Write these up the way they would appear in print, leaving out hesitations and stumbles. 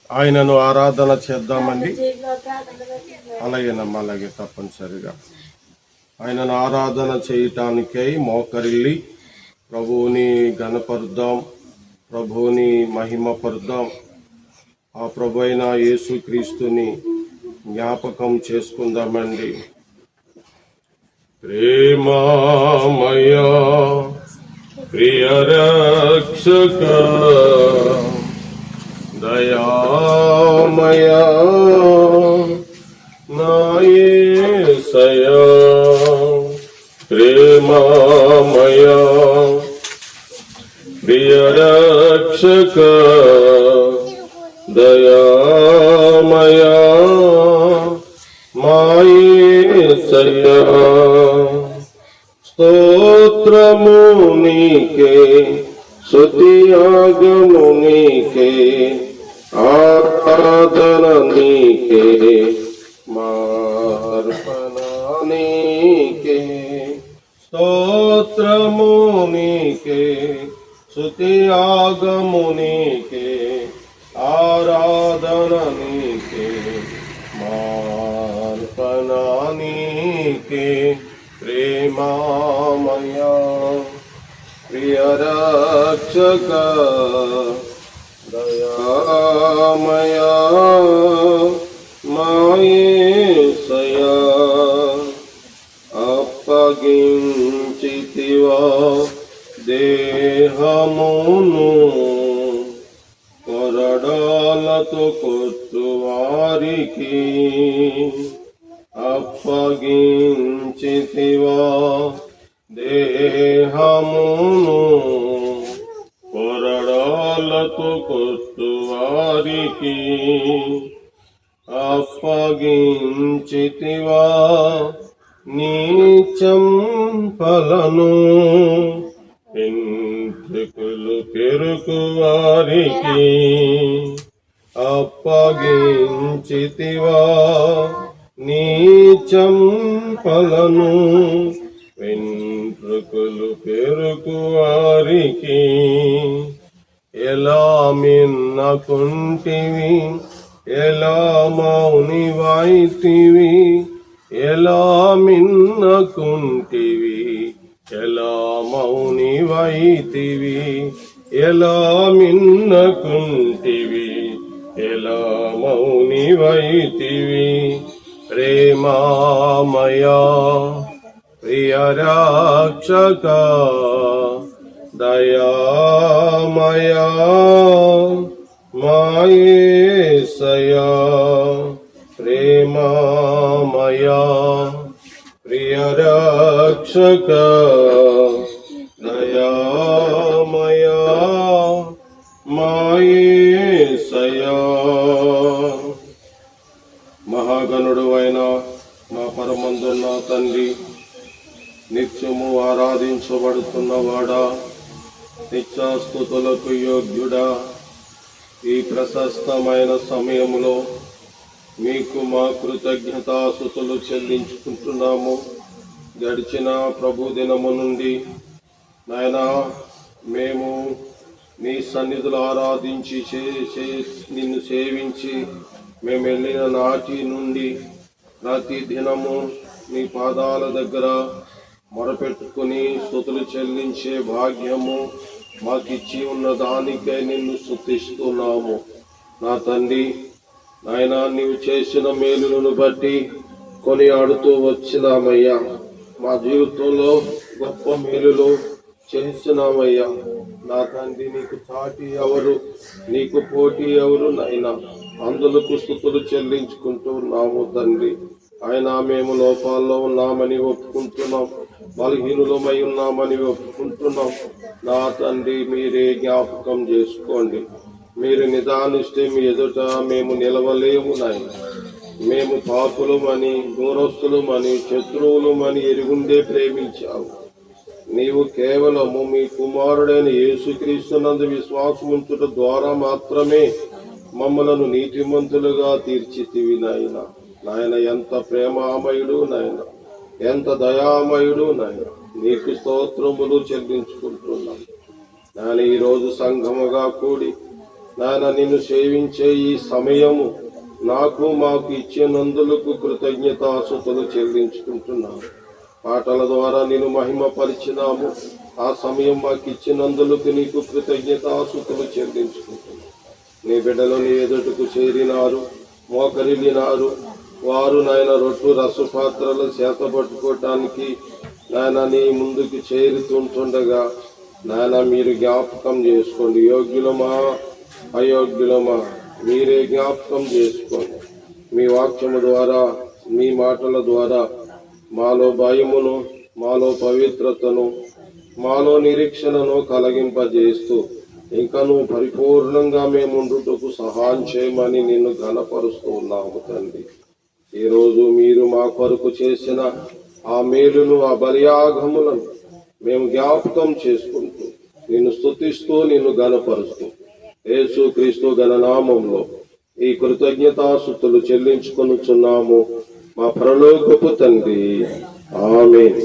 ఆయనను ఆరాధన చేద్దామండి. అలాగేనమ్మా, అలాగే తప్పనిసరిగా ఆయనను ఆరాధన చేయటానికై మోకరిల్లి ప్రభువుని ఘనపరుద్దాం, ప్రభువుని మహిమపరుద్దాం. ఆ ప్రభు అయిన యేసుక్రీస్తుని జ్ఞాపకం చేసుకుందామండి. ప్రేమామయ ప్రియ రక్షక దయామయ నా యేసయ్యా, ప్రేమామయ ప్రియ రక్షక దయామయ మా యేసయ్యా, స్తోత్రము నీకే, స్తుతియాగము నీకే, ఆరాధన నీకే, మార్పణ నీకే. స్తోత్రము నీకే, స్తుతియాగము నీకే, ఆరాధన నీకే, మార్పణ నీకే. ప్రేమామయ ప్రియ రక్షక దయామయ మా యేసయ్యా, అప్పగించితివా దేహమును కొరడాలతో కొట్టువారికి, అప్పగించితివా దేహమును కొరడాలతో కొట్టువారికి, అప్పగించితివా నీ చెంపలను వెంట్రుకలు పెరుకువారికి, అప్పగించితివా నీ చెంపలను వెంట్రుకలు పెరుకువారికి. ఎలా మిన్నకుంటివి, ఎలా మౌనివైతివి, ఎలా మిన్నకుంటివి, ఎలా మౌనివైతివి, ఎలా మిన్నకుంటివి, ఎలా మౌనివైతివి. ప్రేమామయా ప్రియ రక్షక దయామయా మా యేసయ్యా, ప్రేమామయా ప్రియ రక్షక దయామయా మా యేసయ్యా. మహాగణుడు అయిన మా పరమందున్న తండ్రి, నిత్యము ఆరాధించబడుతున్నవాడా, నిత్యాస్తుతులకు యోగ్యుడా, ఈ ప్రశస్తమైన సమయంలో మీకు మా కృతజ్ఞతాస్తుతులు చెల్లించుకుంటున్నాము. గడిచిన ప్రభు దినము నుండి నాయనా మేము నీ సన్నిధులు ఆరాధించి నిన్ను సేవించి మేము వెళ్ళిన నాటి నుండి ప్రతి దినము నీ పాదాల దగ్గర మొరపెట్టుకుని స్తుతులు చెల్లించే భాగ్యము మాకిచ్చి ఉన్న దానికై నిన్ను స్తుతిస్తున్నాము. నా తండ్రి నాయనా, నీవు చేసిన మేలులను బట్టి కొనియాడుతూ వచ్చినామయ్యా. మా జీవితంలో గొప్ప మేలులు చేస్తున్నామయ్యా. నా తండ్రి, నీకు సాటి ఎవరు, నీకు పోటీ ఎవరు నాయనా? అందులకు స్తుతులు చెల్లించుకుంటున్నాము తండ్రి. ఆయన మేము లోపాల్లో ఉన్నామని ఒప్పుకుంటున్నాం, బలహీనులమై ఉన్నామని ఒప్పుకుంటున్నాం. నా తండ్రి, మీరే జ్ఞాపకం చేసుకోండి. మీరు నిదానిస్తే మీ ఎదుట మేము నిలవలేము నాయన. మేము పాపులమని, దూరస్తులమని, శత్రువులమని ఎరుగుండే ప్రేమించావు. నీవు కేవలము మీ కుమారుడైన యేసుక్రీస్తునందు విశ్వాసముంచుట ద్వారా మాత్రమే మమ్మలను నీతిమంతులుగా తీర్చితివి నాయన. నాయన, ఎంత ప్రేమామయుడు నాయన, ఎంత దయామయుడు నాయన. నీకు స్తోత్రములు చెల్లించుకుంటున్నాం నాయన. ఈరోజు సంఘముగా కూడి నాయన నిన్ను సేవించే ఈ సమయము మాకు ఇచ్చినందులకు కృతజ్ఞతాస్తుతులు చెల్లించుకుంటున్నాము. పాటల ద్వారా నిన్ను మహిమపరిచినాము. ఆ సమయం మాకు ఇచ్చినందులకు నీకు కృతజ్ఞతాస్తుతులు చెల్లించుకుంటున్నాము. నీ బిడ్డలు నీ ఎదుటకు చేరినారు, మోకరిల్లినారు. వారు నాయన రొట్టు రసపాత్రలు చేత పట్టుకోవటానికి నాయన నీ ముందుకు చేరుతుంటుండగా నాయన మీరు జ్ఞాపకం చేసుకోండి. యోగ్యులమా అయోగ్యులమా మీరే జ్ఞాపకం చేసుకోండి. మీ వాక్యము ద్వారా, మీ మాటల ద్వారా మాలో భయమును, మాలో పవిత్రతను, మాలో నిరీక్షణను కలిగింపజేస్తూ ఇంకను పరిపూర్ణంగా మేముండుటకు సహాయం చేయమని నిన్ను ఘనపరుస్తూ ఉన్నాము తండ్రి. ఈరోజు మీరు మా కొరకు చేసిన ఆ మేలును, ఆ బలియాగములను మేము జ్ఞాపకం చేసుకుంటూ నిన్ను స్తుతిస్తూ నిన్ను ఘనపరుస్తూ యేసు క్రీస్తు ఘననామంలో ఈ కృతజ్ఞతాస్తుతులు చెల్లించుకొనుచున్నాము మా పరలోకపు తండ్రి. ఆమేన్.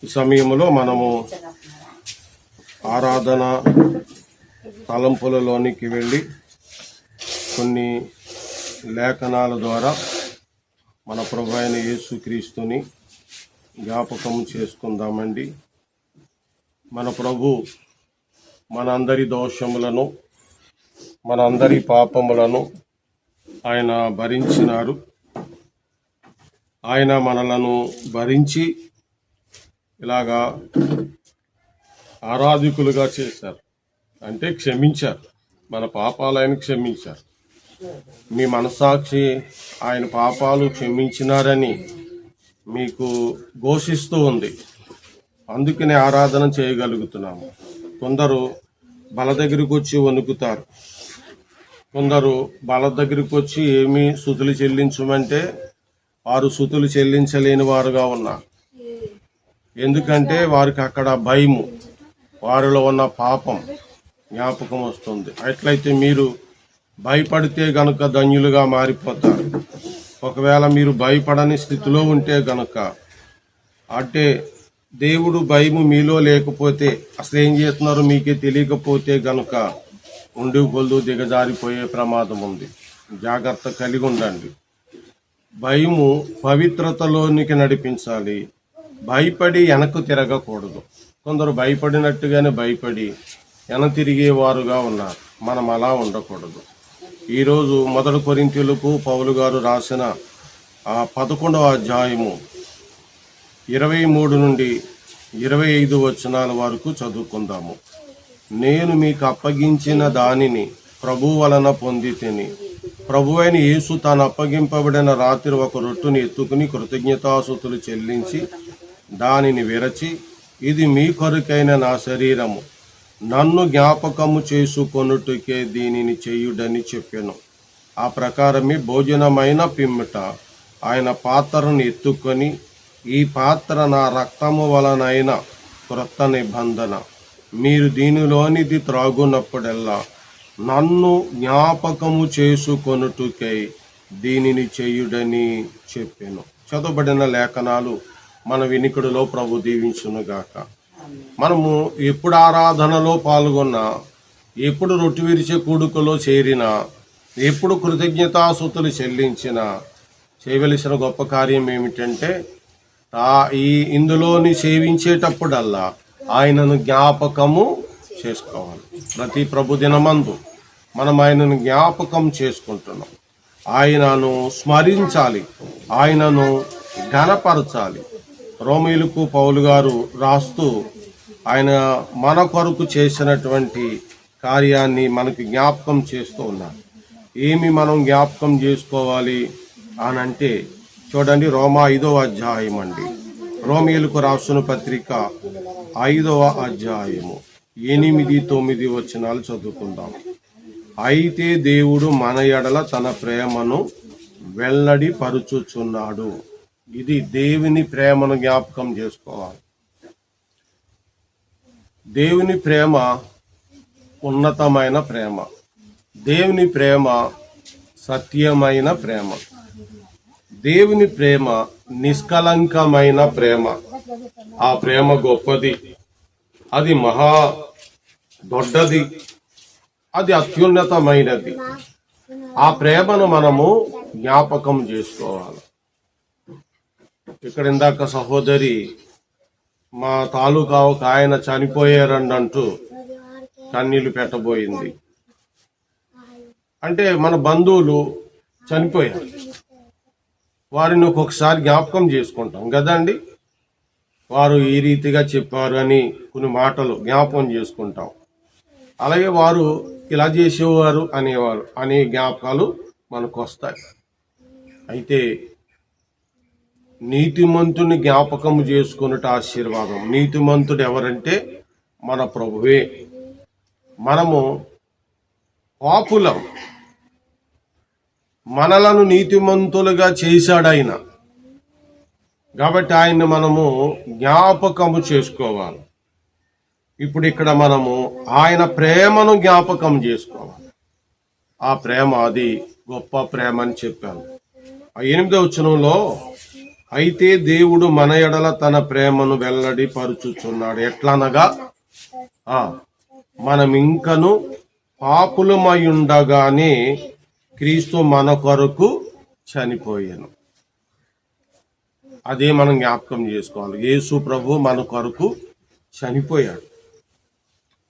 ఈ సమయంలో మనము ఆరాధన తలంపులలోనికి వెళ్ళి కొన్ని లేఖనాల ద్వారా మన ప్రభు అయిన యేసుక్రీస్తుని జ్ఞాపకం చేసుకుందామండి. మన ప్రభు మనందరి దోషములను, మనందరి పాపములను ఆయన భరించినారు. ఆయన మనలను భరించి ఇలాగా ఆరాధికులుగా చేశారు. అంటే క్షమించారు, మన పాపాలు ఆయన క్షమించారు. మీ మనసాక్షి ఆయన పాపాలు క్షమించినారని మీకు ఘోషిస్తూ ఉంది. అందుకనే ఆరాధన చేయగలుగుతున్నాము. కొందరు బల దగ్గరికి వచ్చి వణుకుతారు, కొందరు బల దగ్గరికి వచ్చి ఏమి స్తుతులు చెల్లించమంటే వారు స్తుతులు చెల్లించలేని వారుగా ఉన్నారు. ఎందుకంటే వారికి అక్కడ భయము, వారిలో ఉన్న పాపం జ్ఞాపకం వస్తుంది. అట్లయితే మీరు భయపడితే గనుక ధన్యులుగా మారిపోతారు. ఒకవేళ మీరు భయపడని స్థితిలో ఉంటే గనుక, అంటే దేవుడు భయము మీలో లేకపోతే అసలు ఏం చేస్తున్నారో మీకే తెలియకపోతే గనుక ఉండి కొల్దు దిగజారిపోయే ప్రమాదం ఉంది. జాగ్రత్త కలిగి ఉండండి. భయము పవిత్రతలోనికి నడిపించాలి. భయపడి వెనక్కు తిరగకూడదు. కొందరు భయపడినట్టుగానే భయపడి వెన తిరిగేవారుగా ఉన్నారు. మనం అలా ఉండకూడదు. ఈరోజు 1 కొరింథీయులకు పౌలు గారు రాసిన 11వ అధ్యాయము 23 నుండి 25 వచనాల వరకు చదువుకుందాము. నేను మీకు అప్పగించిన దానిని ప్రభు వలన పొందితిని. ప్రభువైన యేసు తాను అప్పగింపబడిన రాత్రి ఒక రొట్టుని ఎత్తుకుని కృతజ్ఞతాస్తుతులు చెల్లించి దానిని విరచి, ఇది మీ కొరకైన నా శరీరము, నన్ను జ్ఞాపకము చేసుకొనుటకే దీనిని చేయుడని చెప్పెను. ఆ ప్రకారమే భోజనమైన పిమ్మట ఆయన పాత్రను ఎత్తుకొని, ఈ పాత్ర నా రక్తము వలనైన క్రొత్త నిబంధన, మీరు దీనిలోనిది త్రాగునప్పుడెల్లా నన్ను జ్ఞాపకము చేసుకొనుటకై దీనిని చేయుడని చెప్పెను. చదవబడిన లేఖనాలు మన వినికిడిలో ప్రభు దీవించునుగాక. మనము ఎప్పుడు ఆరాధనలో పాల్గొన్నా, ఎప్పుడు రొట్టె విరిచే కూడుకలో చేరినా, ఎప్పుడు కృతజ్ఞతాస్తుతులు చెల్లించినా చేయవలసిన గొప్ప కార్యం ఏమిటంటే ఇందులోని సేవించేటప్పుడల్లా ఆయనను జ్ఞాపకము చేసుకోవాలి. ప్రతి ప్రభు దినమందు మనం ఆయనను జ్ఞాపకం చేసుకుంటున్నాం. ఆయనను స్మరించాలి, ఆయనను ఘనపరచాలి. రోమీయులకు పౌలు గారు రాస్తూ ఆయన మన కొరకు చేసినటువంటి కార్యాన్ని మనకు జ్ఞాపకం చేస్తూ ఉన్నారు. ఏమి మనం జ్ఞాపకం చేసుకోవాలి అని అంటే చూడండి, రోమా 5వ అధ్యాయం అండి. రోమీయులకు రాసిన పత్రిక 5వ అధ్యాయము 8-9 వచనాలు చదువుకుందాం. అయితే దేవుడు మన ఎడల తన ప్రేమను వెల్లడి పరుచుచున్నాడు. ఇది దేవుని ప్రేమను జ్ఞాపకం చేసుకోవాలి. దేవుని ప్రేమ ఉన్నతమైన ప్రేమ, దేవుని ప్రేమ సత్యమైన ప్రేమ, దేవుని ప్రేమ నిష్కలంకమైన ప్రేమ. ఆ ప్రేమ గొప్పది, అది మహా దొడ్డది, అది అత్యున్నతమైనది. ఆ ప్రేమను మనము జ్ఞాపకం చేసుకోవాలి. ఇక్కడ ఇందాక సహోదరి మా తాలూకా ఒక ఆయన చనిపోయారండి అంటూ కన్నీళ్లు పెట్టబోయింది. అంటే మన బంధువులు చనిపోయారు, వారిని ఒక్కొక్కసారి జ్ఞాపకం చేసుకుంటాం కదండి. వారు ఈ రీతిగా చెప్పారు అని కొన్ని మాటలు జ్ఞాపకం చేసుకుంటాం. అలాగే వారు ఇలా చేసేవారు అనేవారు అనే జ్ఞాపకాలు మనకు వస్తాయి. అయితే నీతిమంతుని జ్ఞాపకం చేసుకున్నట్టు ఆశీర్వాదం. నీతిమంతుడు ఎవరంటే మన ప్రభువే. మనము పాపులం, మనలను నీతిమంతులుగా చేశాడు ఆయన. కాబట్టి ఆయన్ని మనము జ్ఞాపకము చేసుకోవాలి. ఇప్పుడు ఇక్కడ మనము ఆయన ప్రేమను జ్ఞాపకం చేసుకోవాలి. ఆ ప్రేమ అది గొప్ప ప్రేమ అని చెప్పాను. 8వ వచనంలో, అయితే దేవుడు మన ఎడల తన ప్రేమను వెల్లడి పరుచుచున్నాడు. ఎట్లనగా మనం ఇంకను పాపులమై ఉండగానే క్రీస్తు మన కొరకు చనిపోయాను. అదే మనం జ్ఞాపకం చేసుకోవాలి. యేసు ప్రభు మన కొరకు చనిపోయాడు.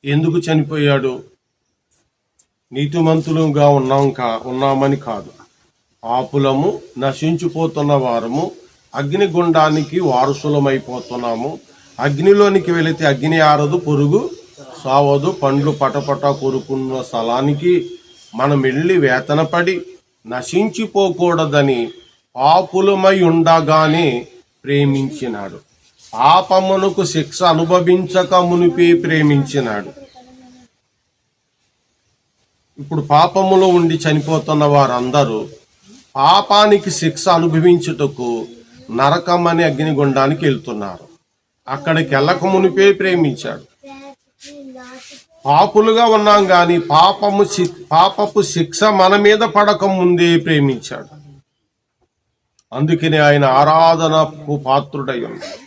ఎందుకు చనిపోయాడు? నీతిమంతులుగా ఉన్నామని కాదు, పాపులము, నశించిపోతున్న వారము, అగ్నిగుండానికి వారసులమైపోతున్నాము. అగ్నిలోనికి వెళితే అగ్ని ఆరదు, పురుగు సావదు, పండ్లు పటపట కొరుకున్న స్థలానికి మనం వెళ్ళి వేతనపడి నశించిపోకూడదని పాపులమై ఉండగానే ప్రేమించినాడు. పాపమునకు శిక్ష అనుభవించక మునిపే ప్రేమించినాడు. ఇప్పుడు పాపములో ఉండి చనిపోతున్న వారందరూ పాపానికి శిక్ష అనుభవించుటకు నరకం అనే అగ్నిగుండానికి వెళ్తున్నారు. అక్కడికి వెళ్ళక మునిపే ప్రేమించాడు. పాపులుగా ఉన్నాం గాని పాపపు శిక్ష మన మీద పడక ముందే ప్రేమించాడు. అందుకనే ఆయన ఆరాధనకు పాత్రుడై ఉన్నాడు.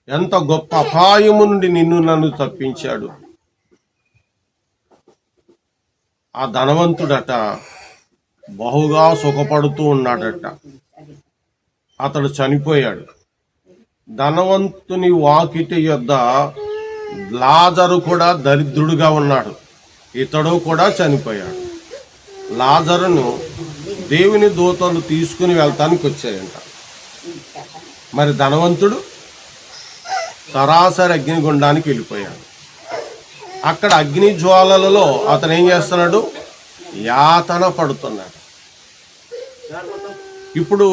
ఎంత గొప్ప అపాయము నుండి నన్ను తప్పించాడు. ఆ ధనవంతుడట బహుగా సుఖపడుతూ ఉన్నాడట. అతడు చనిపోయాడు. ధనవంతుని వాకిటి యొద్ద లాజరు కూడా దరిద్రుడుగా ఉన్నాడు. ఇతడు కూడా చనిపోయాడు. లాజరును దేవుని దూతలు తీసుకుని వెళ్తానికి వచ్చాయంట. మరి ధనవంతుడు సరాసరి అగ్నిగుండానికి వెళ్ళిపోయాడు. అక్కడ అగ్ని జ్వాలలలో అతను ఏం చేస్తున్నాడు? యాతన పడుతున్నాడు. ఇప్పుడు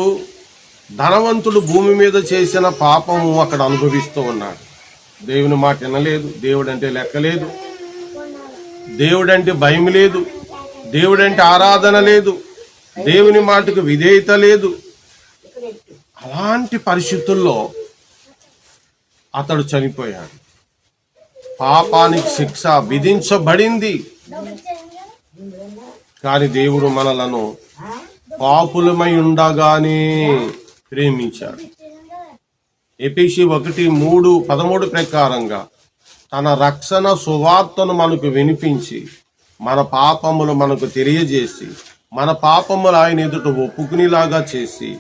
ధనవంతుడు భూమి మీద చేసిన పాపము అక్కడ అనుభవిస్తూ ఉన్నాడు. దేవుని మాట వినలేదు, దేవుడంటే లెక్కలేదు, దేవుడంటే భయం లేదు, దేవుడంటే ఆరాధన లేదు, దేవుని మాటకు విధేయత లేదు. అలాంటి పరిస్థితుల్లో అతడు చనిపోయాడు. పాపానికి శిక్ష విధించబడింది. కానీ దేవుడు మనలను పాపులమై ఉండగానే ప్రేమించాడు. ఎఫెసీ 1:13 ప్రకారంగా తన రక్షణ సువార్తను మనకు వినిపించి, మన పాపములు మనకు తెలియజేసి, మన పాపములు ఆయన ఎదుట ఒప్పుకునేలాగా చేసి,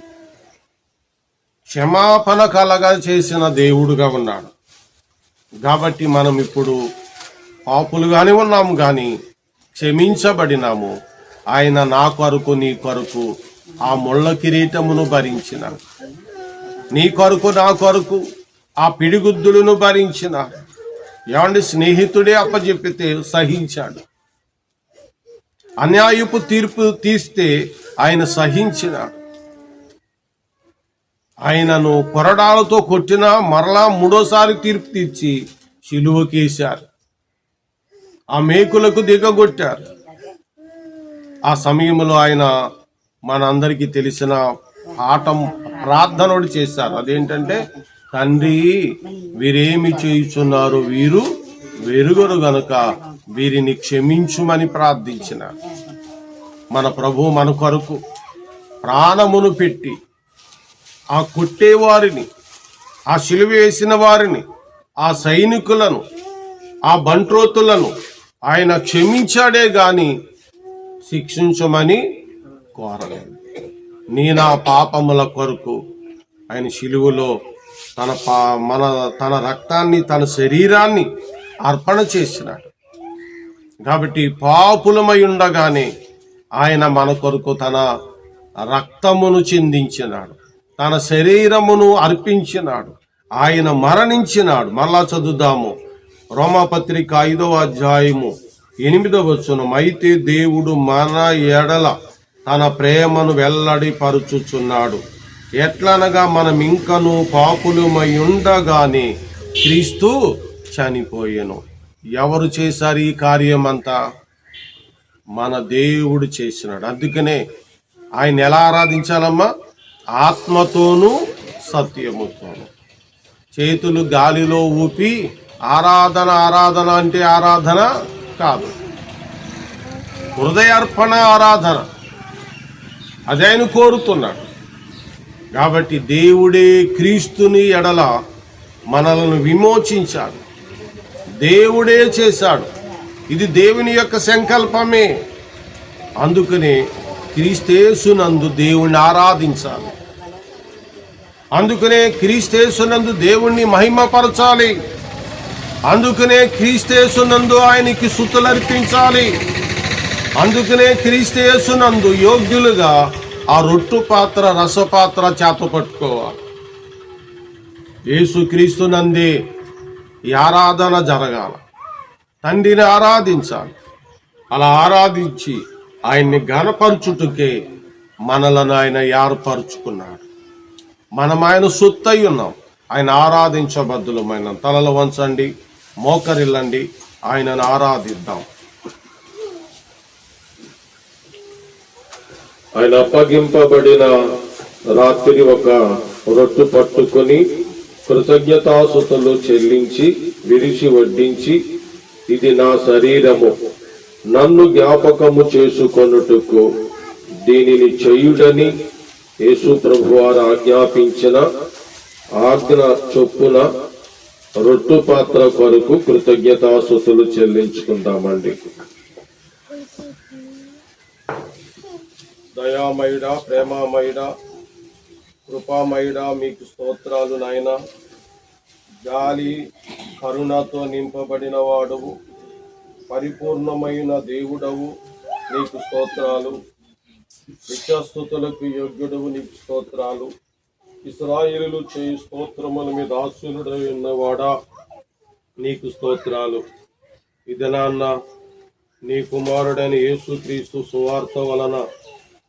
క్షమాపణ కలగా చేసిన దేవుడుగా ఉన్నాడు. కాబట్టి మనం ఇప్పుడు పాపులుగానే ఉన్నాము కానీ క్షమించబడినాము. ఆయన నా కొరకు నీ కొరకు ఆ ముళ్ళ కిరీటమును భరించిన, నీ కొరకు నా కొరకు ఆ పిడిగుద్దులను భరించిన. ఏమండి, స్నేహితుడే అప్పచెప్పితే సహించాడు. అన్యాయపు తీర్పు తీస్తే ఆయన సహించినాడు. ఆయనను కొరడాలతో కొట్టినా మరలా 3వసారి తీర్పు తీర్చి శిలువకేశారు. ఆ మేకులకు దిగగొట్టారు. ఆ సమయంలో ఆయన మనందరికీ తెలిసిన పాఠం ప్రార్థనోడు చేశారు. అదేంటంటే, తండ్రి, వీరేమి చేయుచున్నారు, వీరు వెరుగరు గనుక వీరిని క్షమించుమని ప్రార్థించినారు. మన ప్రభు మన కొరకు ప్రాణమును పెట్టి ఆ కొట్టేవారిని, ఆ సిలువ వేసిన వారిని, ఆ సైనికులను, ఆ బంట్రోతులను ఆయన క్షమించాడే గాని శిక్షించమని కోరలేదు. నా పాపముల కొరకు ఆయన శిలువలో తన రక్తాన్ని, తన శరీరాన్ని అర్పణ చేసినాడు. కాబట్టి పాపులమై ఉండగానే ఆయన మన కొరకు తన రక్తమును చిందించినాడు, తన శరీరమును అర్పించినాడు, ఆయన మరణించినాడు. మళ్ళా చదువుదాము, రోమాపత్రిక 5వ అధ్యాయము 8వ వచనం. అయితే దేవుడు మన ఎడల తన ప్రేమను వెల్లడిపరుచుచున్నాడు. ఎట్లనగా మనం ఇంకను పాపులమై ఉండగానే క్రీస్తు చనిపోయెను. ఎవరు చేశారు ఈ కార్యమంతా? మన దేవుడు చేసినాడు. అందుకనే ఆయన ఎలా ఆరాధించాలమ్మా? ఆత్మతోనూ సత్యముతోను. చేతులు గాలిలో ఊపి ఆరాధన ఆరాధన అంటే ఆరాధన కాదు, హృదయార్పణ ఆరాధన. అదే ఆయన కోరుతున్నాడు. కాబట్టి దేవుడే క్రీస్తుని ఎడల మనలను విమోచించాడు, దేవుడే చేశాడు. ఇది దేవుని యొక్క సంకల్పమే. అందుకనే క్రీస్తేసునందు దేవుణ్ణి ఆరాధించాలి. అందుకనే క్రీస్తేసునందు దేవుణ్ణి మహిమపరచాలి. అందుకనే క్రీస్తేసునందు ఆయనకి స్తుతులర్పించాలి. అందుకనే క్రీస్తేసునందు యోగ్యులుగా ఆ రొట్టు పాత్ర, రసపాత్ర చేత పట్టుకోవాలి. యేసుక్రీస్తునందే ఈ ఆరాధన జరగాల. తండ్రిని ఆరాధించాలి. అలా ఆరాధించి ఆయన్ని ఘనపరచుటకే మనలను ఆయన ఏర్పరచుకున్నాడు. మనం ఆయన సొత్తై ఉన్నాం. ఆయన ఆరాధించబద్దులమైన. తలలు వంచండి, మోకరిల్లండి, ఆయనను ఆరాధిద్దాం. ఆయన అప్పగింపబడిన రాత్రి ఒక రొట్టు పట్టుకొని కృతజ్ఞతాస్తుతులు చెల్లించి విరిచి వడ్డించి, ఇది నా శరీరము, నన్ను జ్ఞాపకము చేసుకొనుటకు దీనిని చేయుడని యేసు ప్రభువారు ఆజ్ఞాపించిన ఆజ్ఞ చొప్పున రొట్టు పాత్ర కొరకు కృతజ్ఞతాస్తుతులు చెల్లించుకుందామండి. దయామయుడా, ప్రేమామయుడా, కృపామయుడా, మీకు స్తోత్రాలు నాయనా. గాలి కరుణతో నింపబడిన వాడవు, పరిపూర్ణమైన దేవుడవు, నీకు స్తోత్రాలు. నిత్యస్తుతులకు యోగ్యుడవు, నీకు స్తోత్రాలు. ఇశ్రాయేలు చేయు స్తోత్రములు మీ దాసునుడై ఉన్నవాడా, నీకు స్తోత్రాలు. ఇది నాన్న నీ కుమారుడైన యేసుక్రీస్తు సువార్త వలన,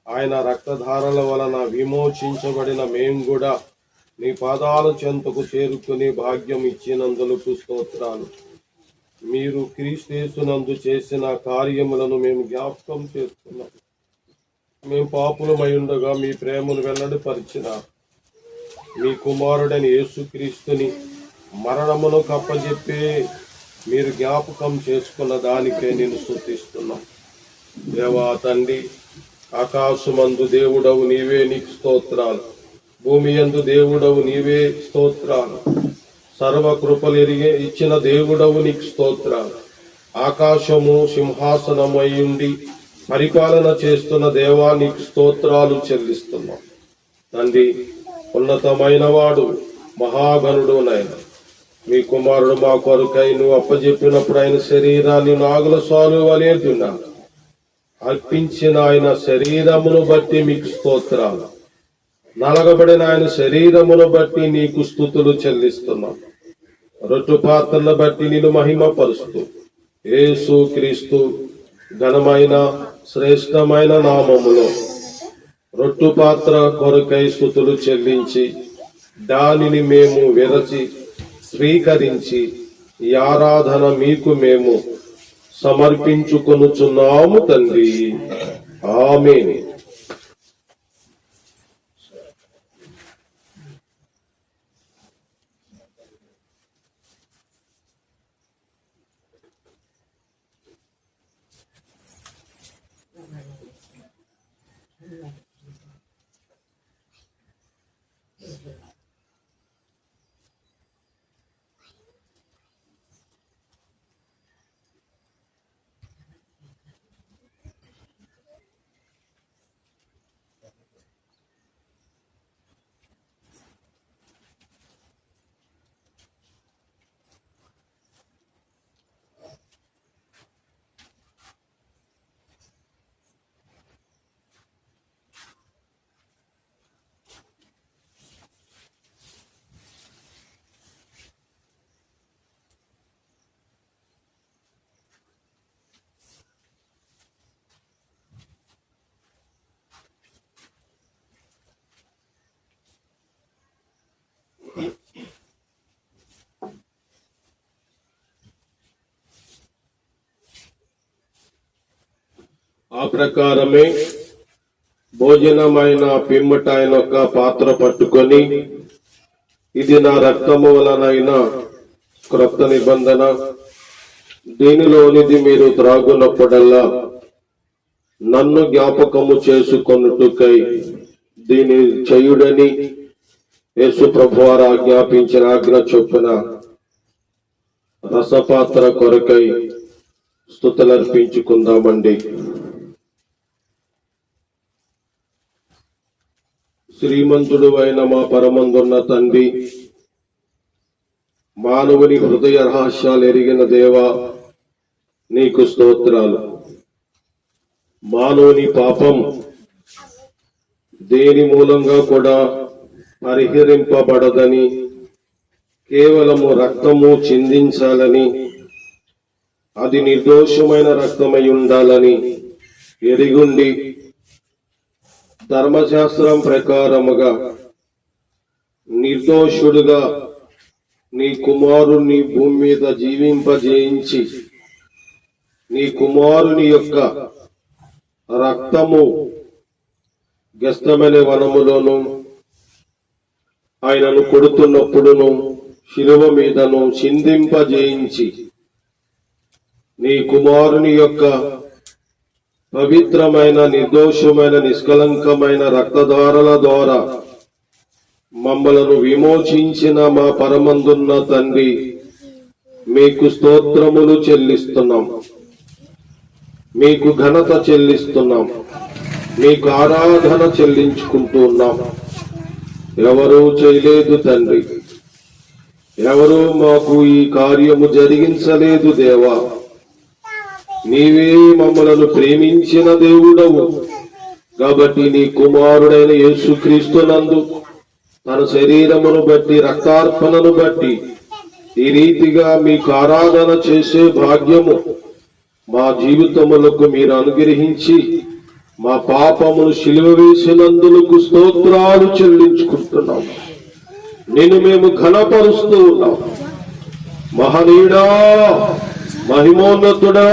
ఆయన రక్తధారల వలన విమోచించబడిన మేము కూడా నీ పాదాల చెంతకు చేరుకునే భాగ్యం ఇచ్చినందులకు స్తోత్రాలు. మీరు క్రీస్తునందు చేసిన కార్యములను మేము జ్ఞాపకం చేసుకున్నాం. మేము పాపులమై ఉండగా మీ ప్రేమను వెల్లడిపరిచినారు. మీ కుమారుడైన యేసుక్రీస్తుని మరణమును కప్పజెప్పే మీరు జ్ఞాపకం చేసుకున్న దానికే నేను స్తుతిస్తున్నాం. దేవా తండ్రి, ఆకాశమందు దేవుడవు నీవే, నీకు స్తోత్రాలు. భూమి యందు దేవుడవు నీవే, స్తోత్రాలు. సర్వకృపలు ఎరిగే ఇచ్చిన దేవుడవు, నీకు స్తోత్రాలు. ఆకాశము సింహాసనమై ఉండి పరిపాలన చేస్తున్న దేవా, నీకు స్తోత్రాలు చెల్లిస్తున్నాం. తండ్రి, ఉన్నతమైన వాడు, మహాగణుడు నాయన, మీ కుమారుడు మా కొరకై నువ్వు అప్పజెప్పినప్పుడు ఆయన శరీరాన్ని నాగుల సాలు వలె తిన్నాడు. అర్పించిన ఆయన శరీరమును బట్టి మీకు స్తోత్రాలు. నలగబడిన ఆయన శరీరమును బట్టి నీకు స్తుతులు చెల్లిస్తున్నాం. రొట్టు పాత్రలను బట్టి నేను మహిమపరుస్తూ యేసు క్రీస్తు ఘనమైన శ్రేష్టమైన నామములో రొట్టు పాత్ర కొరకై స్తుతులు చెల్లించి దానిని మేము విరచి స్వీకరించి ఈ ఆరాధన మీకు మేము సమర్పించుకొనుచున్నాము తండ్రి. ఆమేన్. ఆ ప్రకారమే భోజనమైన పిమ్మట ఆయన ఒక పాత్ర పట్టుకొని, ఇది నా రక్తము వలనైన క్రొత్త నిబంధన, దీనిలోనిది మీరు త్రాగునప్పుడల్లా నన్ను జ్ఞాపకము చేసుకొనుటకై దీని చేయుడని యేసు ప్రభువారు ఆజ్ఞాపించిన ఆజ్ఞ చొప్పున రసపాత్ర కొరకై స్తుతులర్పించుకుందామండి. శ్రీమంతుడు అయిన మా పరమందున్న తండ్రి, మానవుని హృదయ రహస్యాలు ఎరిగిన దేవా, నీకు స్తోత్రాలు. మానవుని పాపం దేని మూలంగా కూడా పరిహరింపబడదని, కేవలము రక్తము చిందించాలని, అది నిర్దోషమైన రక్తమై ఉండాలని ఎరిగుండి ధర్మశాస్త్రం ప్రకారముగా నిర్దోషుడుగా నీ కుమారుని భూమి మీద జీవింపజేయించి, నీ కుమారుని యొక్క రక్తము గెస్తమనే వనములోను ఆయనను కొడుతున్నప్పుడును శిలువ మీదను చిందింపజేయించి, నీ కుమారుని యొక్క పవిత్రమైన నిర్దోషమైన నిష్కలంకమైన రక్తధారల ద్వారా మమ్మలను విమోచించిన మా పరమందున్న తండ్రి, మీకు స్తోత్రములు చెల్లిస్తున్నాం, మీకు ఘనత చెల్లిస్తున్నాం, మీకు ఆరాధన చెల్లించుకుంటూ ఉన్నాం. ఎవరూ చేయలేదు తండ్రి, ఎవరూ మాకు ఈ కార్యము జరిగించలేదు దేవా. నీవే మమ్మలను ప్రేమించిన దేవుడవు కాబట్టి నీ కుమారుడైన యేసుక్రీస్తునందు తన శరీరమును బట్టి రక్తార్పణను బట్టి ఈ రీతిగా మీకు ఆరాధన చేసే భాగ్యము మా జీవితములకు మీరు అనుగ్రహించి మా పాపమును సిలువ వేసినందులకు స్తోత్రాలు చెల్లించుకుంటున్నాం. నిన్ను మేము ఘనపరుస్తూ ఉన్నాం. మహనీయుడా, మహిమోన్నతుడా,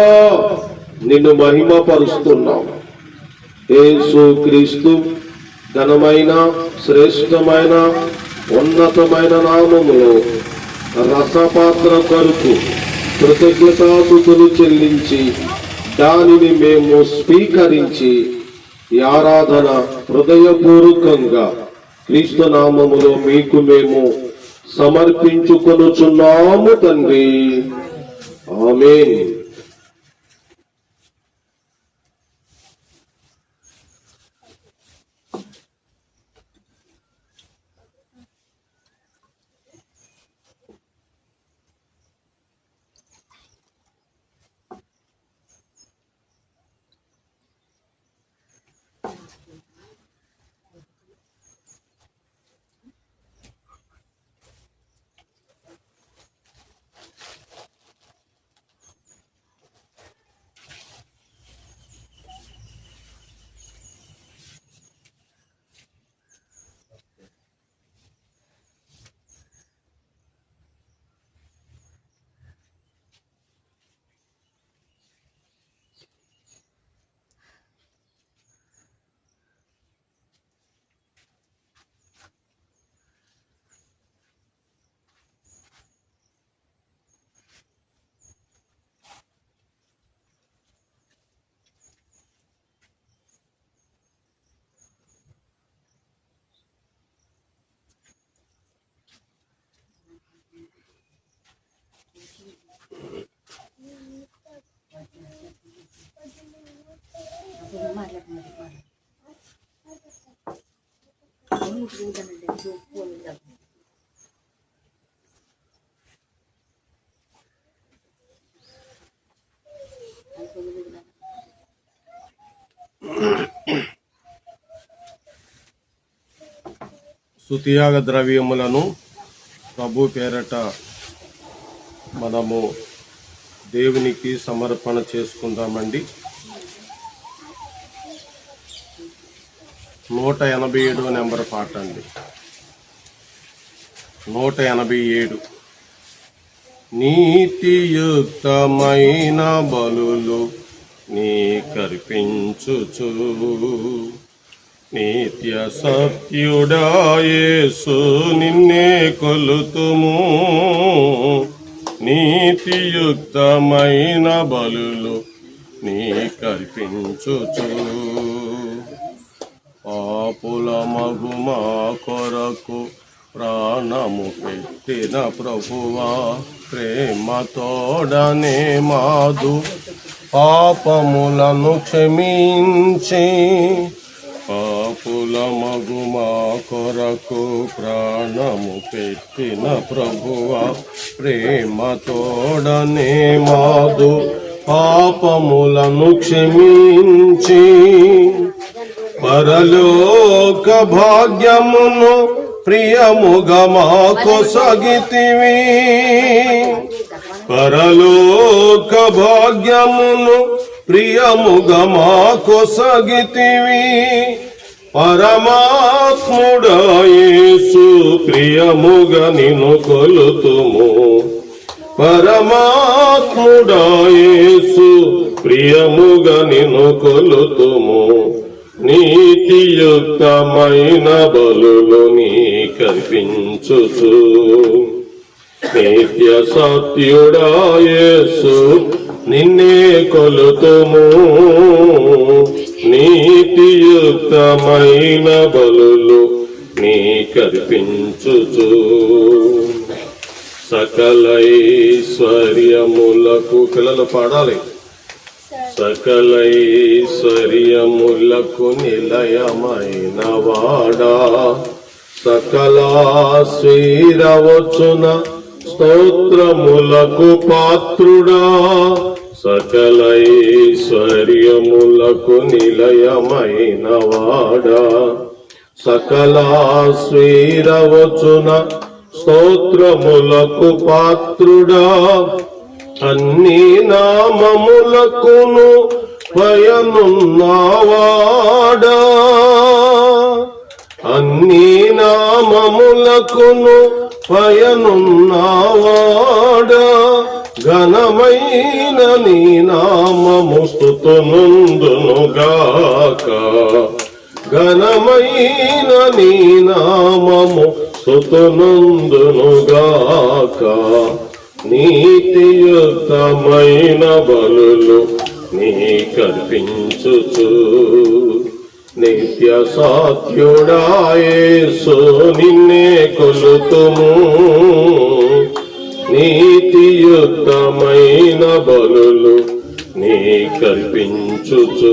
నిన్ను మహిమపరుస్తున్నాం. యేసు క్రీస్తు ఘనమైన శ్రేష్టమైన ఉన్నతమైన నామములో రసపాత్ర కొరకు కృతజ్ఞతాస్తుతులు చెల్లించి దానిని మేము స్వీకరించి ఈ ఆరాధన హృదయపూర్వకంగా క్రీస్తు నామములో మీకు మేము సమర్పించుకొనుచున్నాము తండ్రి. ఆమేన్. స్తుతియాగ ద్రవ్యములను ప్రభు పేరట మనము దేవునికి సమర్పణ చేసుకుందామండి. 187 నెంబర్ పాట అండి. 187. నీతియుక్తమైన బలులు నీకర్పించుచు నిత్య సత్యుడా యేసు నిన్నే కొలుతుము నీతియుక్తమైన బలులు నీకర్పించుచు పాపుల మగుమా కొరకు ప్రాణము పెట్టిన ప్రభువా ప్రేమతోడనే మాదు పాపములను క్షమించి పాపుల మగుమా కొరకు ప్రాణము పెట్టిన ప్రభువా ప్రేమతోడనే మాదు పాపములను క్షమించి పరలోక భాగ్యమును ప్రియముగా మాకొసగితివి పరలోక భాగ్యమును ప్రియముగా మాకొసగితివి పరమాత్ముడా యేసు ప్రియముగా నిన్ను కొలుతుము పరమాత్ముడా యేసు ప్రియముగా నిన్ను కొలుతుము నీతియుక్తమైన బలులు నీకర్పించుచు నిత్య సత్యుడా యేసు నిన్నే కొలుతుము నీతియుక్తమైన బలులు నీకర్పించుచు సకలైశ్వర్యములకు పిల్లలు పాడాలి సకలైశ్వర్యములకు నిలయమైన వాడా సకలాశ్వీరవచున స్తోత్రములకు పాత్రుడా సకలైశ్వర్యములకు నిలయమైన వాడా సకలాశ్వీరవచున స్తోత్రములకు పాత్రుడా అన్ని నామములకును పయనున్నవాడా అన్ని నామములకును పయనున్నవాడా ఘనమైన నీ నామము స్తుతునందునుగాక ఘనమైన నీ నామము స్తుతునందునుగాక నీతియుక్తమైన బలులు నీకర్పించుచు నిత్య సత్యుడా యేసు నిన్నే కొలుతుము నీతియుక్తమైన బలులు నీకర్పించుచు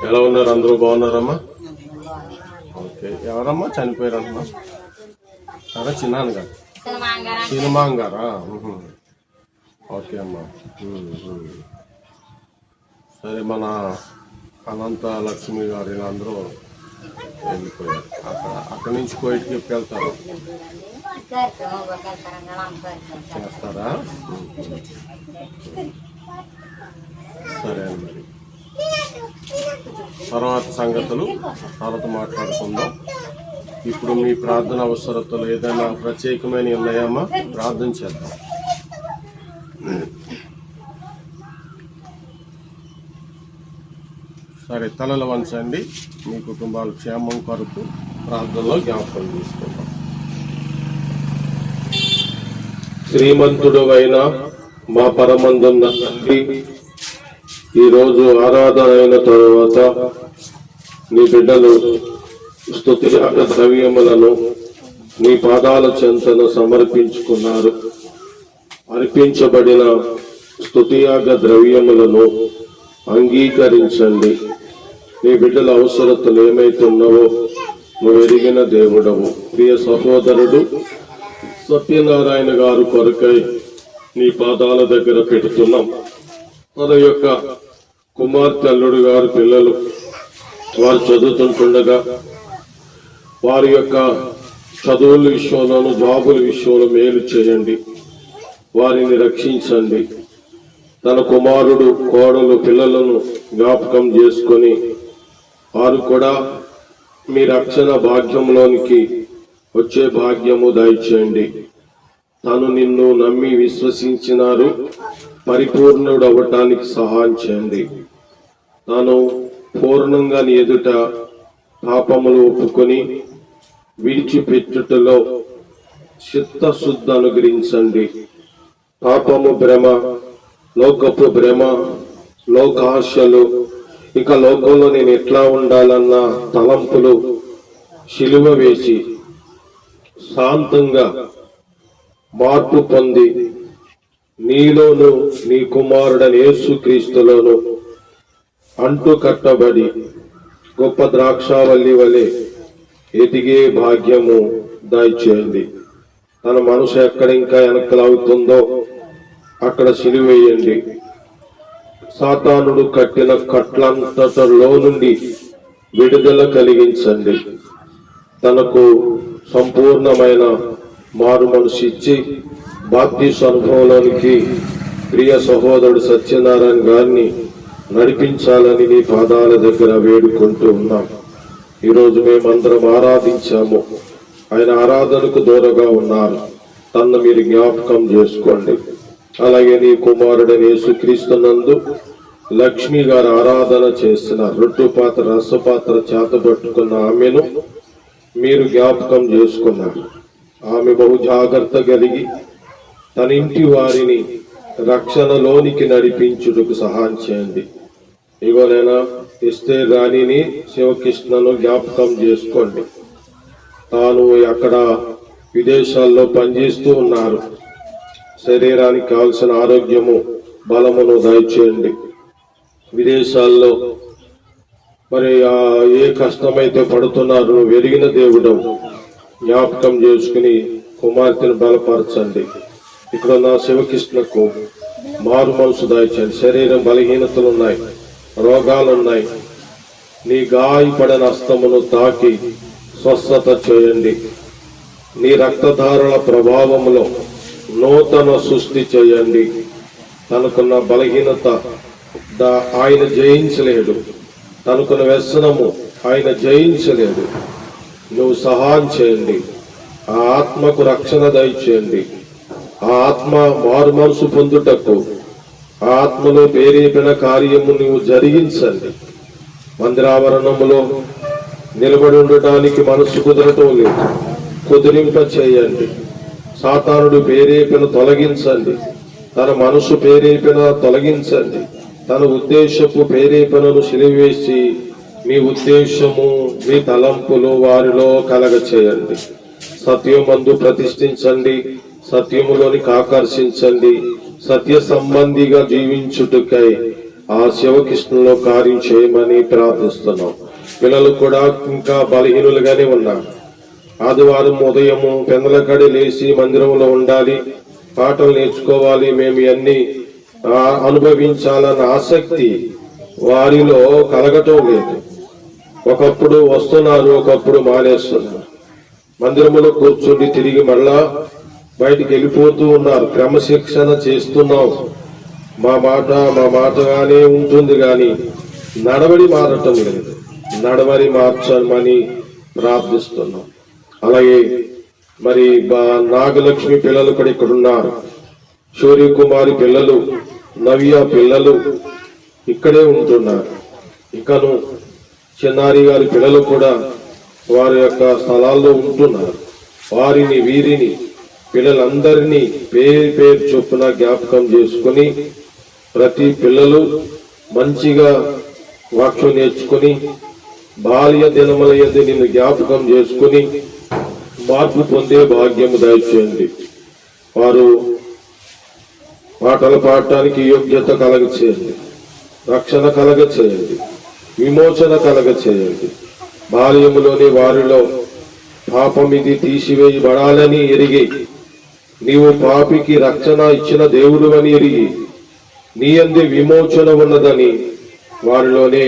ఎలా ఉన్నారు అందరూ బాగున్నారమ్మా ఓకే ఎవరమ్మా చనిపోయారమ్మా అదే చిన్నాను గారు సినిమాన్ గారా ఓకే అమ్మా సరే మన అనంత లక్ష్మి గారు వీళ్ళందరూ వెళ్ళిపోయారు అక్కడి నుంచి కోయిట్కి వెళ్తారు చేస్తారా సరే మరి తర్వాత సంగతులు తర్వాత మాట్లాడుకుందాం. ఇప్పుడు మీ ప్రార్థన అవసరతలు ఏదైనా ప్రత్యేకమైన ఉన్నాయమ్మా ప్రార్థన చేద్దాం. సరే తలలు వంచండి. మీ కుటుంబాల క్షేమం కొరకు ప్రార్థనలో జ్ఞాపకం తీసుకుందాం. శ్రీమంతుడు అయిన మా పరమందున్న తండ్రి, ఈరోజు ఆరాధన అయిన తరువాత నీ బిడ్డలు స్తుతియాగ ద్రవ్యములను నీ పాదాల చెంతను సమర్పించుకున్నారు. అర్పించబడిన స్తుతియాగ ద్రవ్యములను అంగీకరించండి. నీ బిడ్డల అవసరతలు ఏమైతున్నావో నువ్వు ఎరిగిన దేవుడవు. ప్రియ సహోదరుడు సత్యనారాయణ గారు కొరకై నీ పాదాల దగ్గర పెడుతున్నాం. తన యొక్క కుమార్తె అల్లుడు గారు పిల్లలు వారు చదువుతుండగా వారి యొక్క చదువుల విషయంలోను జాబుల విషయంలో మేలు చేయండి, వారిని రక్షించండి. తన కుమారుడు కోడలు పిల్లలను జ్ఞాపకం చేసుకొని వారు కూడా మీ రక్షణ భాగ్యంలోనికి వచ్చే భాగ్యము దయచేయండి. తను నిన్ను నమ్మి విశ్వసించినారు, పరిపూర్ణుడు అవ్వటానికి సహాయం చేయండి. తాను పూర్ణంగా నీ ఎదుట పాపములు ఒప్పుకొని విడిచిపెట్టుటలో చిత్తశుద్ధి అనుగ్రహించండి. పాపము భ్రమ, లోకపు భ్రమ, లోకాశలు, ఇక లోకంలో నేను ఎట్లా ఉండాలన్న తలంపులు శిలువ వేసి శాంతంగా మార్పు పొంది నీలోను నీ కుమారుడైన యేసుక్రీస్తులోను అంటు కట్టబడి గొప్ప ద్రాక్షావల్లి వలె ఎదిగే భాగ్యము దయచేయండి. తన మనసు ఎక్కడ ఇంకా వెనకలాగుతుందో అక్కడ సిలువేయండి. సాతానుడు కట్టిన కట్లంతటలో నుండి విడుదల కలిగించండి. తనకు సంపూర్ణమైన మారు మనసు ఇచ్చి బాప్తీసు అనుభవంలోనికి ప్రియ సహోదరుడు సత్యనారాయణ గారిని నడిపించాలని నీ పాదాల దగ్గర వేడుకుంటూ ఉన్నాం. ఈరోజు మేమందరం ఆరాధించాము. ఆయన ఆరాధనకు దూరంగా ఉన్నారు. తన్ను మీరు జ్ఞాపకం చేసుకోండి. అలాగే నీ కుమారుడైన యేసుక్రీస్తునందు లక్ష్మి గారు ఆరాధన చేసిన రొట్టు పాత్ర రసపాత్ర చేతబట్టుకున్న ఆమెను మీరు జ్ఞాపకం చేసుకున్నారు. ఆమె బహు జాగ్రత్త కలిగి తన ఇంటి వారిని రక్షణలోనికి నడిపించుటకు సహాయం చేయండి. ఇగోనైనా ఎస్తేర్ రాణిని శివకృష్ణను జ్ఞాపకం చేసుకోండి. తాను అక్కడ విదేశాల్లో పనిచేస్తూ ఉన్నారు. శరీరానికి కావలసిన ఆరోగ్యము బలమును దయచేయండి. విదేశాల్లో మరి ఏ కష్టమైతే పడుతున్నారు ఎరిగిన దేవుడు జ్ఞాపకం చేసుకుని కుమార్తెను బలపరచండి. ఇక్కడ నా శివకృష్ణకు మారు మనసు దయచేయండి. శరీరం బలహీనతలు ఉన్నాయి, రోగాలున్నాయి. నీ గాయపడిన హస్తమును తాకి స్వస్థత చేయండి. నీ రక్తధారల ప్రభావములో నూతన సృష్టి చేయండి. తనకున్న బలహీనత ఆయన జయించలేడు. తనకున్న వ్యసనము ఆయన జయించలేడు. నువ్వు సహాయం చేయండి. ఆ ఆత్మకు రక్షణ దయచేయండి. ఆ ఆత్మ మారు మనసు పొందుటకు ఆ ఆత్మలో ప్రేరేపణ కార్యము నువ్వు జరిగించండి. మందిరావరణములో నిలబడి ఉండటానికి మనసు కుదరటం లేదు. కుదిరింప చేయండి. సాతానుడు ప్రేరేపణ తొలగించండి. తన మనసు ప్రేరేపణ తొలగించండి. తన ఉద్దేశపు ప్రేరేపణను సిలివేసి మీ ఉద్దేశము మీ తలంపులు వారిలో కలగ చేయండి. సత్యమందు ప్రతిష్ఠించండి. సత్యములోనికి ఆకర్షించండి. సత్య సంబంధిగా జీవించుటకై ఆ శివకృష్ణులో కార్యం చేయమని ప్రార్థిస్తున్నాం. పిల్లలు కూడా ఇంకా బలహీనులుగానే ఉన్నారు. ఆదివారం ఉదయము పెందలకడి లేచి మందిరంలో ఉండాలి, పాటలు నేర్చుకోవాలి, మేము ఇవన్నీ అనుభవించాలన్న ఆసక్తి వారిలో కలగటం లేదు. ఒకప్పుడు వస్తున్నారు, ఒకప్పుడు మానేస్తున్నారు. మందిరములో కూర్చుండి తిరిగి మళ్ళా బయటికి వెళ్ళిపోతూ ఉన్నారు. క్రమశిక్షణ చేస్తున్నాం, మా మాటగానే ఉంటుంది కానీ నడవడి మారటం లేదు. నడవడి మార్చమని ప్రార్థిస్తున్నాం. అలాగే మరి నాగలక్ష్మి పిల్లలు కూడా ఇక్కడ ఉన్నారు. సూర్యకుమారి పిల్లలు, నవ్య పిల్లలు ఇక్కడే ఉంటున్నారు. ఇకను చిన్నారి గారి పిల్లలు కూడా వారి యొక్క స్థలాల్లో ఉంటున్నారు. వారిని వీరిని పిల్లలందరినీ పేరు చొప్పున జ్ఞాపకం చేసుకుని ప్రతి పిల్లలు మంచిగా వాక్యం నేర్చుకుని బాల్య దినముల యందు నిన్ను జ్ఞాపకం చేసుకుని మార్పు పొందే భాగ్యము దయచేయండి. వారు పాటలు పాడటానికి యోగ్యత కలగ చేయండి. రక్షణ కలగ చేయండి. విమోచన కలగ చేయండి. బాల్యములోని వారిలో పాపం ఇది తీసివేయబడాలని ఎరిగి నీవు పాపికి రక్షణ ఇచ్చిన దేవుడు అని ఎరిగి నీ యందు విమోచన ఉన్నదని వారిలోనే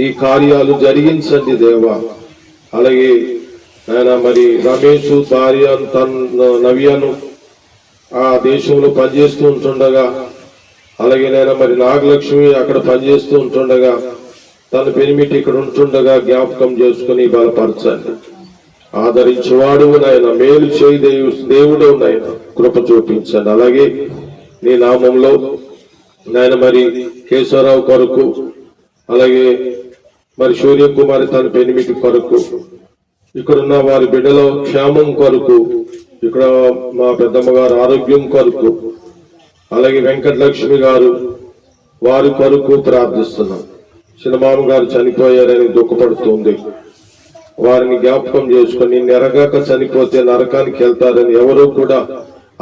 ఈ కార్యాలు జరిగించండి దేవా. అలాగే ఆయన మరి రమేష్ భార్య నవ్యను ఆ దేశంలో పనిచేస్తూ ఉంటుండగా, అలాగే నేను మరి నాగలక్ష్మి అక్కడ పనిచేస్తూ ఉంటుండగా, తన పెనిమిటి ఇక్కడ ఉంటుండగా జ్ఞాపకం చేసుకుని బలపరచండి. ఆదరించేవాడు నాయన, మేలు చేయి దేవుడు నాయన, కృప చూపించండి. అలాగే నీ నామంలో నాయన మరి కేశవరావు కొరకు, అలాగే మరి సూర్యకుమారి తన పెనిమిటి కొరకు, ఇక్కడున్న వారి బిడ్డల క్షేమం కొరకు, ఇక్కడ మా పెద్దమ్మ గారు ఆరోగ్యం కొరకు, అలాగే వెంకటలక్ష్మి గారు వారి కొరకు ప్రార్థిస్తున్నాం. చిన్నమామ గారు చనిపోయారని దుఃఖపడుతుంది. వారిని జ్ఞాపకం చేసుకొని నెరగాక చనిపోతే నరకానికి వెళ్తారని ఎవరూ కూడా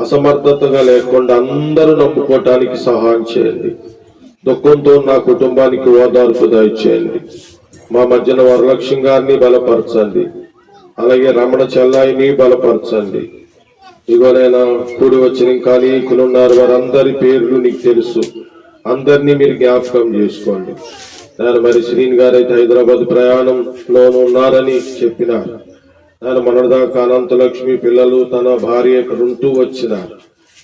అసమర్థతగా లేకుండా అందరూ నమ్ముకోవటానికి సహాయం చేయండి. దుఃఖంతో నా కుటుంబానికి ఓదార్పు దయచేయండి. మా మధ్యన వరలక్ష్మి గారిని బలపరచండి, అలాగే రమణ చెల్లాయిని బలపరచండి. ఇగోనైనా కూడి వచ్చిన కానీ ఉన్నారు వారందరి పేర్లు నీకు తెలుసు, అందరినీ మీరు జ్ఞాపకం చేసుకోండి. నేను మరి శ్రీని గారైతే హైదరాబాద్ ప్రయాణంలోనూ ఉన్నారని చెప్పినారు. నేను మొన్నటిదాకా అనంతలక్ష్మి పిల్లలు తన భార్య ఇక్కడ ఉంటూ వచ్చినారు.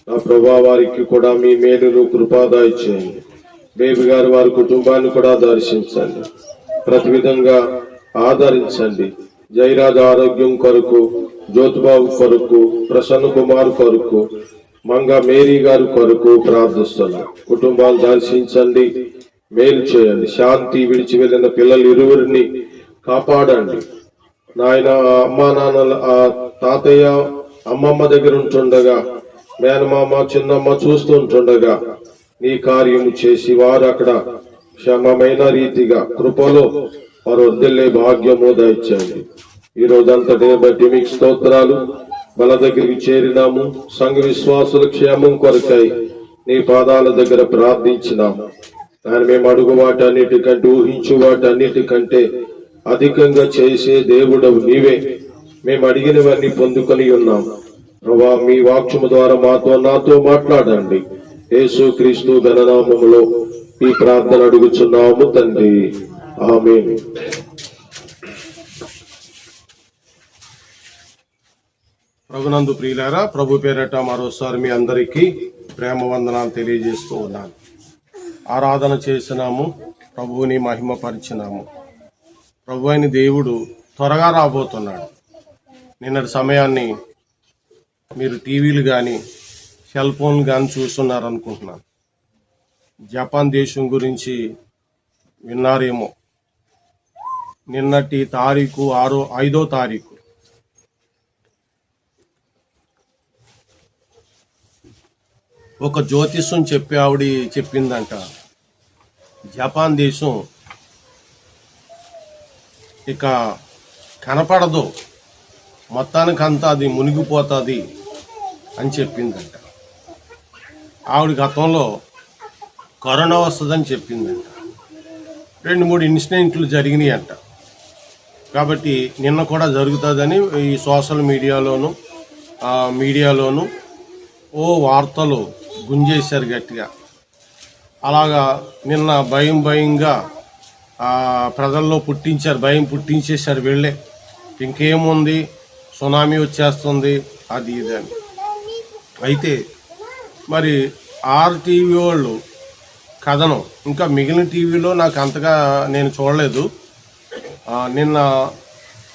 నా ప్రభా వారికి కూడా మీ మేలును కృపాదాయ చేయండి. బేబీ గారు వారి కుటుంబాన్ని కూడా దర్శించండి, ప్రతి విధంగా ఆదరించండి. జయరాజ్ ఆరోగ్యం కొరకు, జ్యోతిబాబు కొరకు, ప్రసన్న కుమార్ కొరకు, మంగ మేరీ గారి కొరకు ప్రార్థిస్తున్నాం. కుటుంబాలు దర్శించండి, మేలు చేయండి. శాంతి విడిచి వెళ్ళిన పిల్లలు ఇరువురిని కాపాడండి. నాయన అమ్మా నాన్నల తాతయ్య అమ్మమ్మ దగ్గర ఉంటుండగా, మేనమామ చిన్నమ్మ చూస్తూ ఉంటుండగా నీ కార్యము చేసి వారు అక్కడ క్షమమైన రీతిగా కృపలో వారు వదిలే భాగ్యము దయచేయండి. ఈ రోజంతటి బట్టి మీకు స్తోత్రాలు. మన దగ్గరికి చేరినాము. సంఘ విశ్వాసుల క్షేమం కొరకై నీ పాదాల దగ్గర ప్రార్థించినాము. ఆయన మేము అడుగు వాటన్నిటికంటే, ఊహించు వాటన్నిటికంటే అధికంగా చేసే దేవుడవు నీవే. మేము అడిగినవన్నీ పొందుకొని ఉన్నాం. ప్రభా మీ వాక్యము ద్వారా నాతో మాట్లాడండి. యేసు క్రీస్తు ఘననామములో ఈ ప్రార్థన అడుగుచున్నాము తండ్రి, ఆమేన్. ప్రభునందు ప్రియులారా, ప్రభు పేరట మరోసారి మీ అందరికీ ప్రేమ వందనాలు తెలియజేస్తూ ఉన్నాను. ఆరాధన చేసినాము, ప్రభువుని మహిమపరిచినాము. ప్రభు అయిన దేవుడు త్వరగా రాబోతున్నాడు. నిన్నటి సమయాన్ని మీరు టీవీలు కానీ సెల్ ఫోన్ కానీ చూస్తున్నారనుకుంటున్నాను. జపాన్ దేశం గురించి విన్నారేమో. నిన్నటి తారీఖు 5వ తారీఖు ఒక జ్యోతిష్యం చెప్పి ఆవిడ చెప్పిందంట, జపాన్ దేశం ఇక కనపడదు, మొత్తానికంతా అది మునిగిపోతుంది అని చెప్పిందంట. ఆవిడ గతంలో కరోనా వస్తుందని చెప్పిందంట. 2-3 ఇన్సిడెంట్లు జరిగినాయి అంట. కాబట్టి నిన్న కూడా జరుగుతుందని ఈ సోషల్ మీడియాలోను ఓ వార్తలు గుంజేశారు గట్టిగా. అలాగా నిన్న భయంగా ప్రజల్లో భయం పుట్టించేశారు వీళ్ళే. ఇంకేముంది, సునామీ వచ్చేస్తుంది అది ఇది అని. అయితే మరి RTV వాళ్ళు కథనం, ఇంకా మిగిలిన టీవీలో నాకు అంతగా నేను చూడలేదు. నిన్న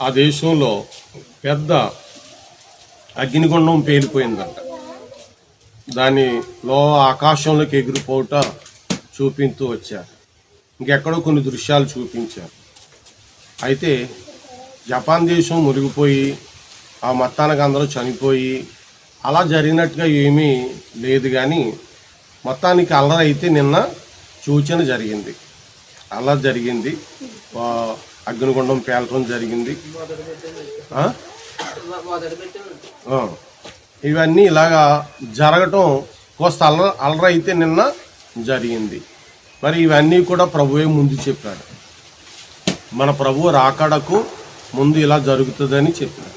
ఆ దేశంలో పెద్ద అగ్నిగుండం పేలిపోయిందంట. దానిలో ఆకాశంలోకి ఎగిరిపోవట చూపిస్తూ వచ్చారు. ఇంకెక్కడో కొన్ని దృశ్యాలు చూపించారు. అయితే జపాన్ దేశం మునిగిపోయి ఆ మొత్తానికి అందరూ చనిపోయి అలా జరిగినట్టుగా ఏమీ లేదు. కానీ మొత్తానికి అల్లరి అయితే నిన్న సూచన జరిగింది, అల్లరి జరిగింది, అగ్నిగుండం పేలటం జరిగింది. ఇవన్నీ ఇలాగా జరగటం కోస్త అల్లరి అయితే నిన్న జరిగింది. మరి ఇవన్నీ కూడా ప్రభువే ముందు చెప్పాడు. మన ప్రభువు రాకడకు ముందు ఇలా జరుగుతుందని చెప్పాడు.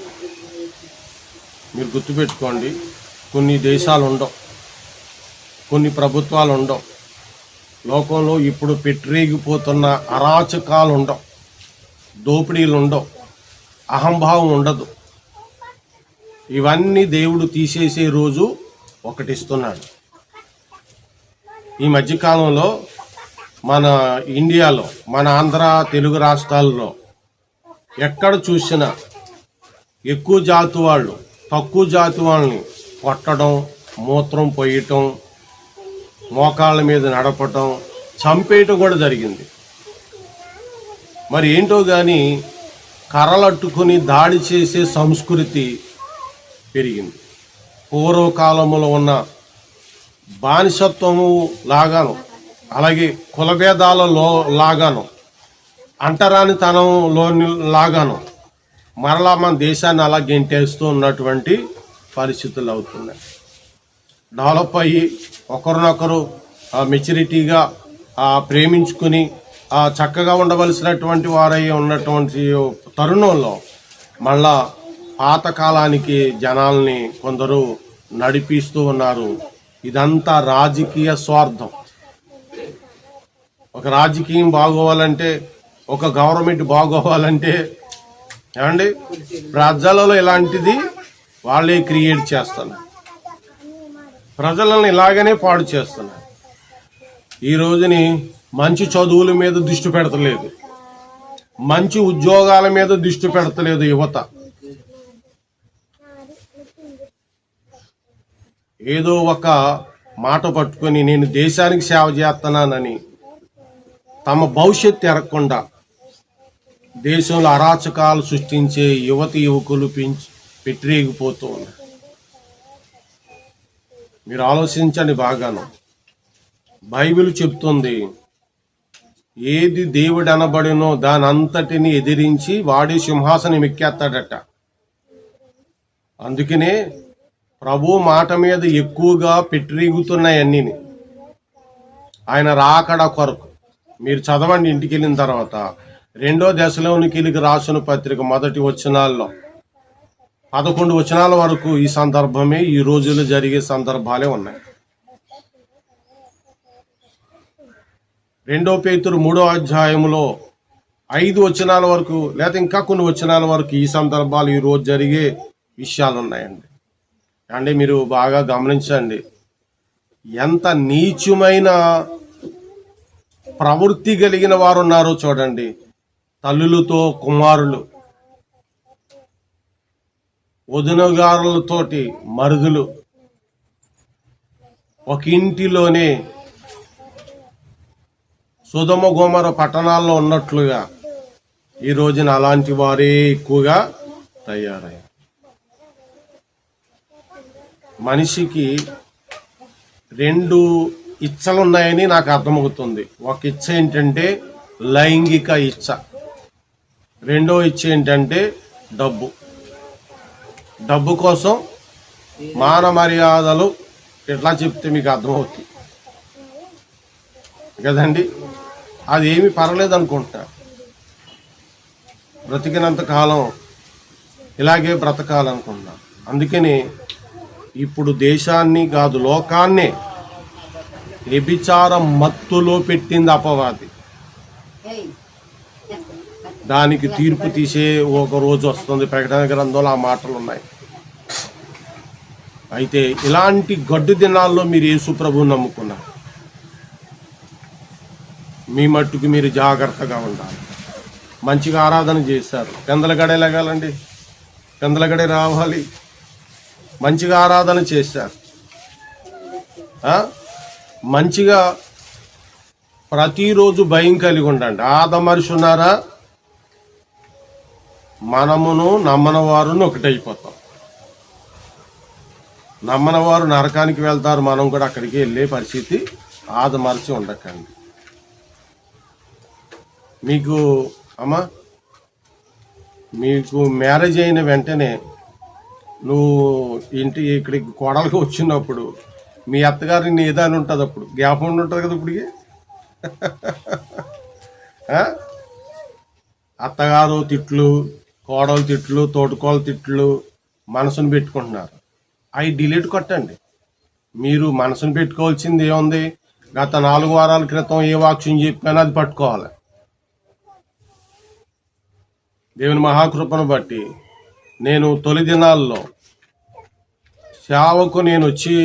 మీరు గుర్తుపెట్టుకోండి, కొన్ని దేశాలు ఉండవు, కొన్ని ప్రభుత్వాలు ఉండవు, లోకంలో ఇప్పుడు పెట్టిరేగిపోతున్న అరాచకాలు ఉండవు, దోపిడీలు ఉండవు, అహంభావం ఉండదు. ఇవన్నీ దేవుడు తీసేసే రోజు ఒకటిస్తున్నాడు. ఈ మధ్యకాలంలో మన ఇండియాలో, మన ఆంధ్ర తెలుగు రాష్ట్రాల్లో ఎక్కడ చూసినా ఎక్కువ జాతి వాళ్ళు తక్కువ జాతి వాళ్ళని కొట్టడం, మూత్రం పోయటం, మోకాళ్ళ మీద నడపటం, చంపేయటం కూడా జరిగింది. మరి ఏంటో కానీ కర్రలట్టుకుని దాడి చేసే సంస్కృతి పెరిగింది. పూర్వకాలంలో ఉన్న బానిసత్వము లాగాను, అలాగే కులభేదాలలో లాగాను, అంటరానితనంలో లాగాను మరలా మన దేశాన్ని అలా గెంటేస్తూ ఉన్నటువంటి పరిస్థితులు అవుతున్నాయి. డెవలప్ అయ్యి ఒకరినొకరు మెచ్యూరిటీగా ప్రేమించుకుని చక్కగా ఉండవలసినటువంటి వారై ఉన్నటువంటి తరుణంలో మళ్ళా పాతకాలానికి జనాల్ని కొందరు నడిపిస్తూ ఉన్నారు. ఇదంతా రాజకీయ స్వార్థం. ఒక రాజకీయం బాగోవాలంటే, ఒక గవర్నమెంట్ బాగోవాలంటే ఏమండి ప్రజలలో ఇలాంటిది వాళ్ళే క్రియేట్ చేస్తున్నారు. ప్రజలను ఇలాగనే పాడు చేస్తున్నారు. ఈ రోజుని మంచి చదువుల మీద దృష్టి పెడతలేదు, మంచి ఉద్యోగాల మీద దృష్టి పెడతలేదు యువత. ఏదో ఒక మాట పట్టుకొని నేను దేశానికి సేవ చేస్తున్నానని తమ భవిష్యత్తు ఎరగకుండా దేశంలో అరాచకాలు సృష్టించే యువతి యువకులు పెట్టిరేగిపోతూ ఉన్నారు. మీరు ఆలోచించండి బాగాను. బైబిల్ చెప్తుంది, ఏది దేవుడు అనబడినో దాని అంతటిని ఎదిరించి వాడి సింహాసనం ఎక్కేస్తాడట. అందుకనే ప్రభు మాట మీద ఎక్కువగా పెట్టిరేగుతున్నాయన్నీ ఆయన రాకడ కొరకు. మీరు చదవండి ఇంటికి వెళ్ళిన తర్వాత. 2వ దశలోనికిలికి రాసిన పత్రిక మొదటి వచనాల్లో 11 వచనాల వరకు ఈ సందర్భమే, ఈ రోజుల్లో జరిగే సందర్భాలే ఉన్నాయి. 2 పేతురు 3వ అధ్యాయంలో 5 వచనాల వరకు, లేదా ఇంకా కొన్ని వచనాల వరకు ఈ సందర్భాలు ఈ రోజు జరిగే విషయాలు ఉన్నాయండి. అంటే మీరు బాగా గమనించండి, ఎంత నీచమైన ప్రవృత్తి కలిగిన వారు ఉన్నారో చూడండి. తల్లులతో కుమారులు, వదినగారులతోటి మరుదులు, ఒక ఇంటిలోనే సొదొమ గొమొర్రా పట్టణాల్లో ఉన్నట్లుగా ఈ రోజున అలాంటి వారే ఎక్కువగా తయారయ్యారు. మనిషికి 2 ఇచ్చలున్నాయని నాకు అర్థమవుతుంది. ఒక ఇచ్చ ఏంటంటే లైంగిక ఇచ్చ, 2వ ఇచ్చ ఏంటంటే డబ్బు. డబ్బు కోసం మాన మర్యాదలు ఎట్లా చెప్తే మీకు అర్థమవుతుంది కదండి. అది ఏమి పర్లేదు అనుకుంటా. బ్రతికినంత కాలం ఇలాగే బ్రతకాలనుకున్నా. అందుకని ఇప్పుడు దేశాన్ని కాదు, లోకాన్నే వ్యభిచారం మత్తులో పెట్టింది అపవాది. దానికి తీర్పు తీసే ఒక రోజు వస్తుంది. ప్రకటన గ్రంథంలో ఆ మాటలు ఉన్నాయి. అయితే ఇలాంటి గడ్డు దినాల్లో మీరు యేసు ప్రభువుని నమ్ముకున్నారు, మీ మట్టుకు మీరు జాగ్రత్తగా ఉండాలి. మంచిగా ఆరాధన చేశారు, పెందలగడే లెగాలండి, పెందలగడే రావాలి. మంచిగా ఆరాధన చేశారు, మంచిగా ప్రతిరోజు భయం కలిగి ఉండండి. ఆదమరిషి ఉన్నారా? మనమును నమ్మనవారును ఒకటైపోతాం. నమ్మనవారు నరకానికి వెళ్తారు, మనం కూడా అక్కడికి వెళ్ళే పరిస్థితి. ఆదమరిచి ఉండకండి. మీకు అమ్మా, మీకు మ్యారేజ్ అయిన వెంటనే నువ్వు ఇక్కడికి కోడలుగా వచ్చినప్పుడు మీ అత్తగారి నీ ఏదాని ఉంటుంది, అప్పుడు జ్ఞాపకం ఉంటుంది కదా. ఇప్పటికి అత్తగారు తిట్లు, కోడలు తిట్లు, తోటకోళ్ళ తిట్లు మనసును పెట్టుకుంటున్నారు. అవి డిలీట్ కొట్టండి. మీరు మనసును పెట్టుకోవాల్సింది ఏముంది? గత 4 వారాల క్రితం ఏ వాక్యం చెప్పానో అది పట్టుకోవాలి. దేవుని మహాకృపను బట్టి నేను తొలి దినాల్లో సేవకు నేను వచ్చి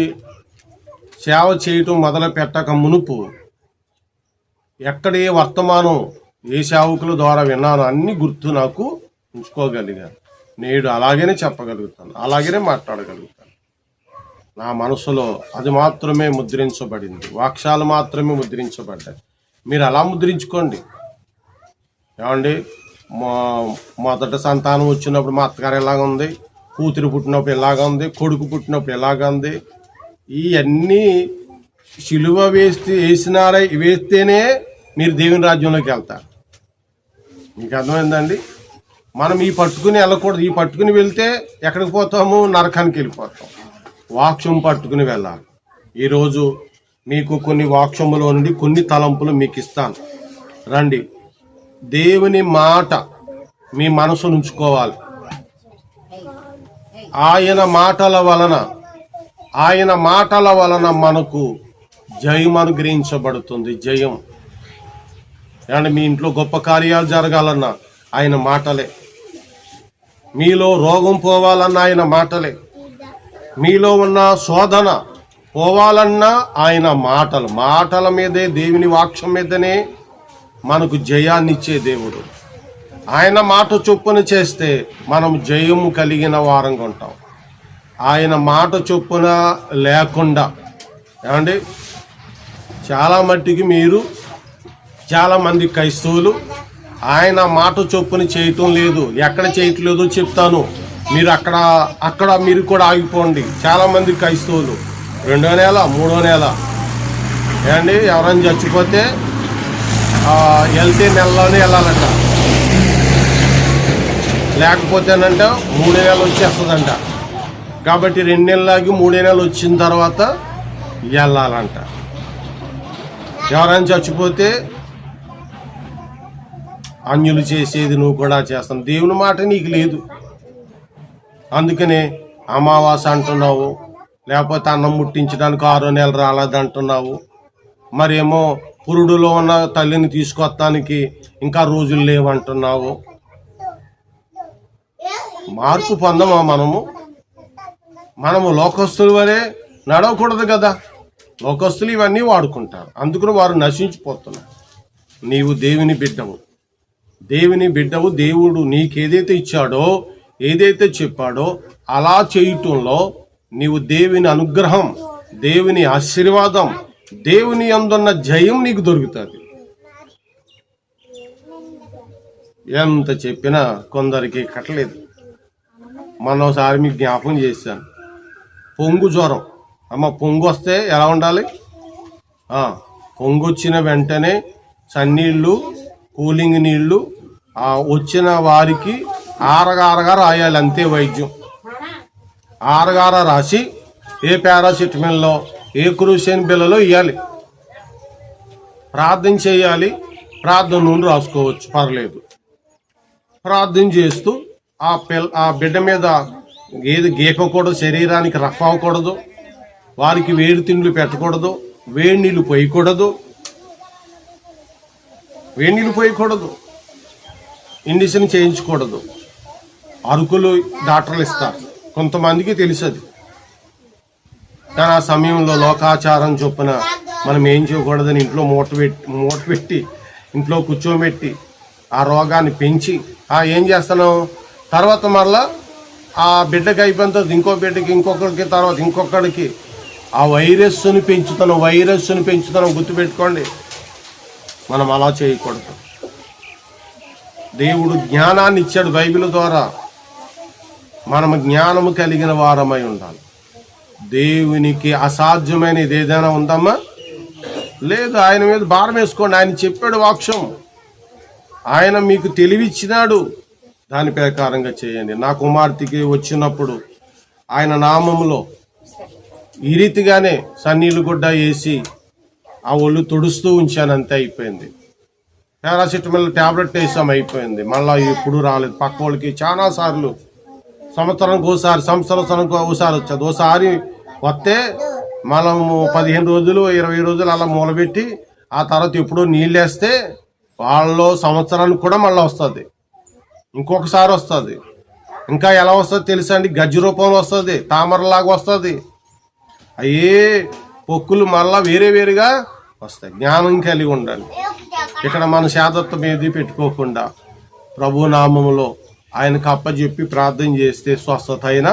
సేవ చేయటం మొదలు పెట్టక మునుపు ఎక్కడ ఏ వర్తమానం ఏ సేవకుల ద్వారా విన్నానో అన్ని గుర్తు నాకు ఉంచుకోగలిగాను. నేడు అలాగనే చెప్పగలుగుతాను, అలాగనే మాట్లాడగలుగుతాను. నా మనసులో అది మాత్రమే ముద్రించబడింది, వాక్యాలు మాత్రమే ముద్రించబడ్డాయి. మీరు అలా ముద్రించుకోండి. ఏమండి, మొదట సంతానం వచ్చినప్పుడు మా అత్తగారు ఎలాగ ఉంది, కూతురు పుట్టినప్పుడు ఎలాగ ఉంది, కొడుకు పుట్టినప్పుడు ఎలాగ ఉంది, ఇవన్నీ సిలువ వేస్తేనే మీరు దేవుని రాజ్యంలోకి వెళ్తారు. మీకు అర్థమైందండి? మనం ఈ పట్టుకుని వెళ్ళకూడదు. ఈ పట్టుకుని వెళ్తే ఎక్కడికి పోతాము? నరకానికి వెళ్ళిపోతాం. వాక్యం పట్టుకుని వెళ్ళాలి. ఈరోజు మీకు కొన్ని వాక్యములో నుండి కొన్ని తలంపులు మీకు ఇస్తాను. రండి, దేవుని మాట మీ మనసు ఉంచుకోవాలి. ఆయన మాటల వలన మనకు జయం అనుగ్రహించబడుతుంది. జయం అంటే మీ ఇంట్లో గొప్ప కార్యాలు జరగాలన్నా ఆయన మాటలే, మీలో రోగం పోవాలన్నా ఆయన మాటలే, మీలో ఉన్న శోధన పోవాలన్నా ఆయన మాటల మీదే, దేవుని వాక్యం మీదనే మనకు జయాన్ని ఇచ్చే దేవుడు. ఆయన మాట చొప్పున చేస్తే మనం జయము కలిగిన వారంగా ఉంటాం. ఆయన మాట చొప్పున లేకుండా, ఏమండి, చాలా మట్టికి చాలామంది క్రైస్తవులు ఆయన మాట చొప్పున చేయటం లేదు. ఎక్కడ చేయట్లేదో చెప్తాను, మీరు అక్కడ మీరు కూడా ఆగిపోండి. చాలామంది క్రైస్తవులు 2వ నెల 3వ నెల, ఏమండి, ఎవరైనా చచ్చిపోతే వెళ్తే నెలలోనే వెళ్ళాలంట, లేకపోతేనంట 3 నెలలు వచ్చేస్తుందంట. కాబట్టి 2 నెలలకి 3 నెలలు వచ్చిన తర్వాత వెళ్ళాలంట. ఎవరైనా చచ్చిపోతే అన్యులు చేసేది నువ్వు కూడా చేస్తాను. దేవుని మాట నీకు లేదు, అందుకనే అమావాస్య అంటున్నావు, లేకపోతే అన్నం ముట్టించడానికి 6వ నెల రాలేదంటున్నావు, మరేమో పురుడులో ఉన్న తల్లిని తీసుకొస్తానికి ఇంకా రోజులు లేవంటున్నావు. మార్పు పొందమా? మనము లోకస్తుల వలె నడవకూడదు కదా. లోకస్తులు ఇవన్నీ వాడుకుంటారు, అందుకని వారు నశించిపోతున్నారు. నీవు దేవుని బిడ్డవు. దేవుడు నీకేదైతే ఇచ్చాడో, ఏదైతే చెప్పాడో అలా చేయటంలో నీవు దేవుని అనుగ్రహం, దేవుని ఆశీర్వాదం, దేవుని అందున్న జయం నీకు దొరుకుతుంది. ఎంత చెప్పినా కొందరికి కట్టలేదు. మొన్నోసారి మీకు జ్ఞాపకం చేశాను, పొంగు జ్వరం. పొంగు వస్తే ఎలా ఉండాలి? పొంగు వచ్చిన వెంటనే చన్నీళ్ళు, కూలింగ్ నీళ్లు వచ్చిన వారికి ఆరగారగా రాయాలి, అంతే వైద్యం. ఆరగార రాసి ఏ పారాసిటమాల్లో, ఏ క్రూసిన్ బిల్లలో ఇవ్వాలి. ప్రార్థన చేయాలి, ప్రార్థన నూనె రాసుకోవచ్చు, పర్లేదు. ప్రార్థన చేస్తూ ఆ బిడ్డ మీద ఏది గీకకూడదు, శరీరానికి రఫ్ అవ్వకూడదు, వారికి వేడి తిండ్లు పెట్టకూడదు, వేడి నీళ్ళు పోయకూడదు, ఇండిషన్ చేయించకూడదు. అరుకులు డాక్టర్లు ఇస్తారు, కొంతమందికి తెలుసది. కానీ ఆ సమయంలో లోకాచారం చొప్పున మనం ఏం చేయకూడదని ఇంట్లో మూట పెట్టి ఇంట్లో కూర్చోబెట్టి ఆ రోగాన్ని పెంచి ఏం చేస్తాను, తర్వాత మళ్ళా ఆ బిడ్డకి అయిపోయిన తర్వాత ఇంకో బిడ్డకి, ఇంకొకరికి, తర్వాత ఇంకొకరికి ఆ వైరస్ని పెంచుతాను. గుర్తుపెట్టుకోండి, మనం అలా చేయకూడదు. దేవుడు జ్ఞానాన్ని ఇచ్చాడు బైబిల్ ద్వారా. మనము జ్ఞానము కలిగిన వారమై ఉండాలి. దేవునికి అసాధ్యమైనది ఏదైనా ఉందమ్మా? లేదు. ఆయన మీద భారం వేసుకోండి. ఆయన చెప్పాడు వాక్యం, ఆయన మీకు తెలివిచ్చినాడు, దాని ప్రకారంగా చేయండి. నా కుమార్తెకి వచ్చినప్పుడు ఆయన నామములో ఈ రీతిగానే సన్నీళ్ళు గుడ్డ వేసి ఆ ఒళ్ళు తుడుస్తూ ఉంచాను, అంతే, అయిపోయింది. పారాసిటమాల్ ట్యాబ్లెట్ వేసాం, అయిపోయింది. మళ్ళీ ఎప్పుడు రాలేదు. పక్క వాళ్ళకి చాలా సార్లు, సంవత్సరానికి ఒకసారి వచ్చేది. ఒకసారి వస్తే మనము 15 రోజులు 20 రోజులు అలా మూలబెట్టి ఆ తర్వాత ఎప్పుడో నీళ్ళు వేస్తే వాళ్ళు సంవత్సరానికి కూడా మళ్ళీ వస్తుంది, ఇంకొకసారి వస్తుంది. ఇంకా ఎలా వస్తుంది తెలుసా అండి? గజ్జి రూపంలో వస్తుంది, తామరలాగా వస్తుంది. అయ్యే పొక్కులు మళ్ళా వేరుగా వస్తాయి. జ్ఞానం కలిగి ఉండాలి. ఇక్కడ మన శాదత్వం ఏది పెట్టుకోకుండా ప్రభు నామములో ఆయనకు అప్పచెప్పి ప్రార్థన చేస్తే స్వస్థత అయినా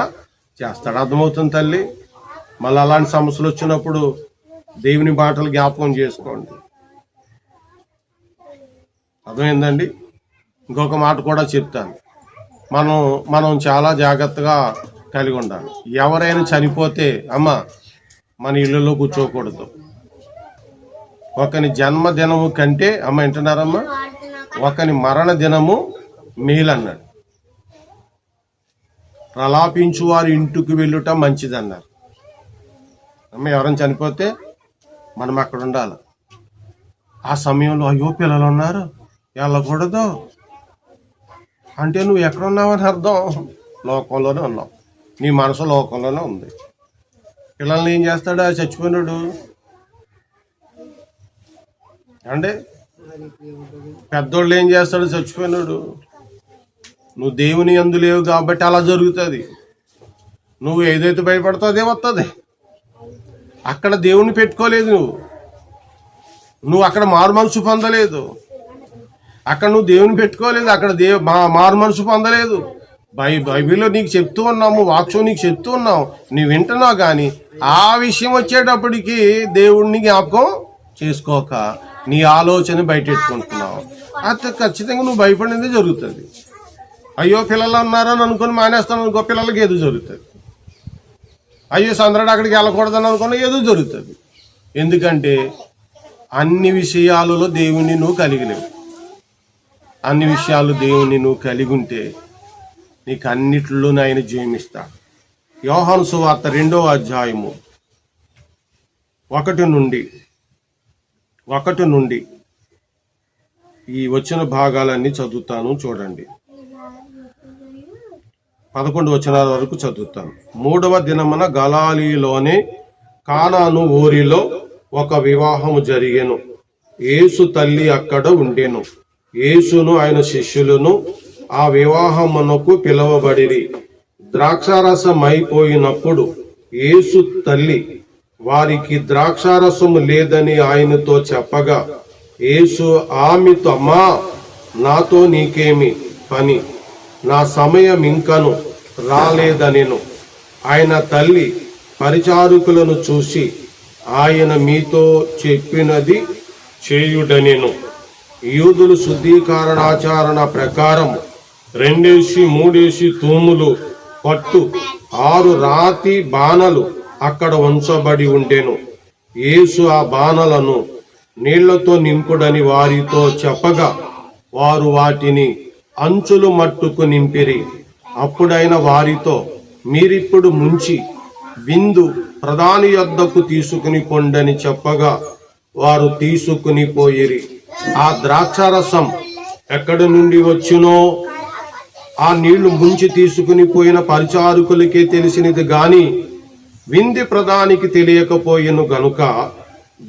చేస్తాడు. అర్థమవుతుంది తల్లి? మళ్ళీ అలాంటి సమస్యలు వచ్చినప్పుడు దేవుని మాటలు జ్ఞాపకం చేసుకోండి. అర్థమైందండి? ఇంకొక మాట కూడా చెప్తాను. మనం చాలా జాగ్రత్తగా కలిగి ఉండాలి. ఎవరైనా చనిపోతే అమ్మ మన ఇళ్ళలో కూర్చోకూడదు. ఒకని జన్మదినము కంటే అమ్మ వింటున్నారమ్మా, ఒకని మరణ దినము మేలన్నాడు. ప్రలాపించు వారి ఇంటికి వెళ్ళుట మంచిదన్నారు. అమ్మ ఎవరైనా చనిపోతే మనం అక్కడ ఉండాలి. ఆ సమయంలో అయ్యో పిల్లలు ఉన్నారు వెళ్ళకూడదు అంటే నువ్వు ఎక్కడున్నావని అర్థం. లోకంలోనే ఉన్నావు, నీ మనసు లోకంలోనే ఉంది. పిల్లల్ని ఏం చేస్తాడు ఆ చచ్చిపోయినాడు అంటే? పెద్దోళ్ళు ఏం చేస్తాడు చచ్చిపోయినాడు? నువ్వు దేవుని యందు లేవు కాబట్టి అలా జరుగుతుంది. నువ్వు ఏదైతే భయపడతావు అదే వస్తుంది. అక్కడ దేవుని పెట్టుకోలేదు, నువ్వు అక్కడ మారు మనసు పొందలేదు. అక్కడ నువ్వు దేవుని పెట్టుకోలేదు, అక్కడ మారు మనసు పొందలేదు. బైబిల్లో నీకు చెప్తూ ఉన్నాము, వాక్యం నీకు చెప్తూ ఉన్నావు, నువ్వు వింటున్నావు. కానీ ఆ విషయం వచ్చేటప్పటికి దేవుడిని జ్ఞాపకం చేసుకోక నీ ఆలోచన బయటెట్టుకుంటున్నావు. అది ఖచ్చితంగా నువ్వు భయపడినదే జరుగుతుంది. అయ్యో పిల్లలు ఉన్నారని అనుకుని మానేస్తాను అనుకో, పిల్లలకి ఏదో జరుగుతుంది. అయ్యో చంద్రుడు అక్కడికి వెళ్ళకూడదని అనుకున్నా ఏదో జరుగుతుంది. ఎందుకంటే అన్ని విషయాలలో దేవుణ్ణి నువ్వు కలిగి లేవు. అన్ని విషయాలు దేవుణ్ణి నువ్వు కలిగి ఉంటే నీకు అన్నిటిలోనూ ఆయన జయమిస్తాడు. యోహాను సువార్త 2వ అధ్యాయము 1 నుండి ఈ వచ్చిన భాగాలన్నీ చదువుతాను, చూడండి. 11 వచనాల వరకు చదువుతాను. 3వ దినమున గలిలయలోని కానాను ఊరిలో ఒక వివాహము జరిగెను. యేసు తల్లి అక్కడ ఉండెను. యేసును ఆయన శిష్యులను ఆ వివాహమునకు పిలువబడిరి. ద్రాక్షారసం అయిపోయినప్పుడు యేసు తల్లి వారికి ద్రాక్షారసము లేదని ఆయనతో చెప్పగా యేసు ఆమెతో, అమ్మా నాతో నీకేమి పని, నా సమయం ఇంకను రాలేదనెను. ఆయన తల్లి పరిచారకులను చూసి ఆయన మీతో చెప్పినది చేయుడనెను. యూదులు శుద్ధీకరణాచరణ ప్రకారం 2-3 తూములు పట్టు 6 రాతి బాణలు అక్కడ ఉంచబడి ఉండెను. యేసు ఆ బాణలను నీళ్లతో నింపుడని వారితో చెప్పగా వారు వాటిని అంచులు మట్టుకు నింపిరి. అప్పుడైన వారితో, మీరిప్పుడు ముంచి విందు ప్రధాని యొద్దకు తీసుకుని పొండని చెప్పగా వారు తీసుకుని పోయిరి. ఆ ద్రాక్షారసం ఎక్కడి నుండి వచ్చునో ఆ నీళ్లు ముంచి తీసుకుని పోయిన పరిచారకులకే తెలిసినది గాని వింది ప్రధానికి తెలియకపోయిను గనుక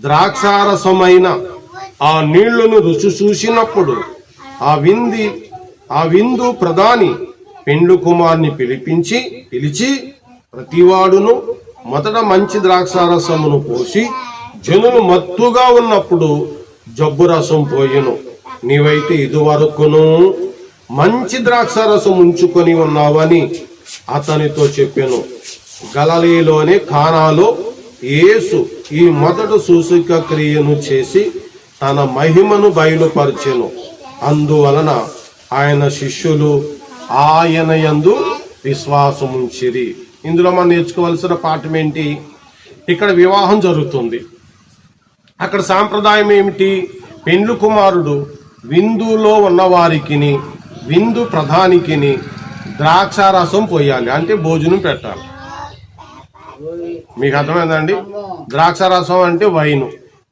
ద్రాక్షారసమైన ఆ నీళ్లను రుచి చూసినప్పుడు ఆ విందు ప్రధాని పెండ్లు కుమార్ని పిలిచి ప్రతివాడును మొదట మంచి ద్రాక్షారసమును పోసి జనులు మత్తుగా ఉన్నప్పుడు జబ్బు రసం పోయెను. నీవైతే ఇదివరకును మంచి ద్రాక్షారసం ఉంచుకొని ఉన్నావని అతనితో చెప్పెను. గలిలయలోని కానాలో యేసు ఈ మొదటి సూచక క్రియను చేసి తన మహిమను బయలుపరిచెను. అందువలన ఆయన శిష్యులు ఆయన యందు విశ్వాసముంచిరి. ఇందులో మనం నేర్చుకోవాల్సిన పాఠం ఏంటి? ఇక్కడ వివాహం జరుగుతుంది. అక్కడ సాంప్రదాయం ఏమిటి? పెండ్లు కుమారుడు విందులో ఉన్నవారికిని విందు ప్రధానికిని ద్రాక్షారసం పోయాలి, అంటే భోజనం పెట్టాలి. మీకు అర్థమైందండి? ద్రాక్షారసం అంటే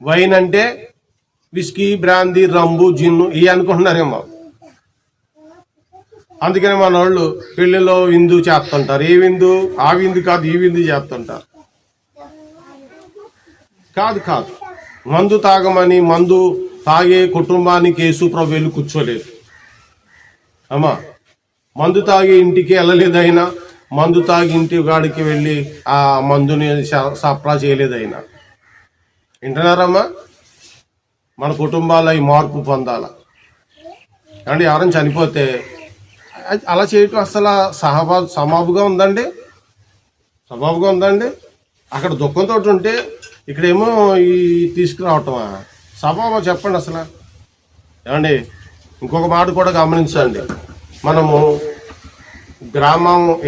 వైన్ అంటే విస్కీ, బ్రాందీ, రంబు, జిన్ను ఇవి అనుకుంటున్నారేమో. అందుకని మన వాళ్ళు పెళ్లిలో విందు చేస్తుంటారు. ఏ విందు? ఆ విందు కాదు, ఈ విందు చేస్తుంటారు. కాదు మందు తాగమని మందు తాగే కుటుంబానికి యేసు ప్రభు వెళ్ళి కూర్చోలేదు. అమ్మా మందు తాగి ఇంటికి వెళ్ళలేదైనా, మందు తాగి ఇంటి గాడికి వెళ్ళి ఆ మందుని సప్లా చేయలేదైనా. వింటున్నారమ్మా? మన కుటుంబాల ఈ మార్పు పొందాల. అంటే ఎవరైనా చనిపోతే అలా చేయటం అసలు సబబుగా ఉందండి? అక్కడ దుఃఖంతో ఉంటే ఇక్కడేమో ఈ తీసుకురావటమా? సభ చెప్పండి అసలు. ఏమండి, ఇంకొక మాట కూడా గమనించండి. మనము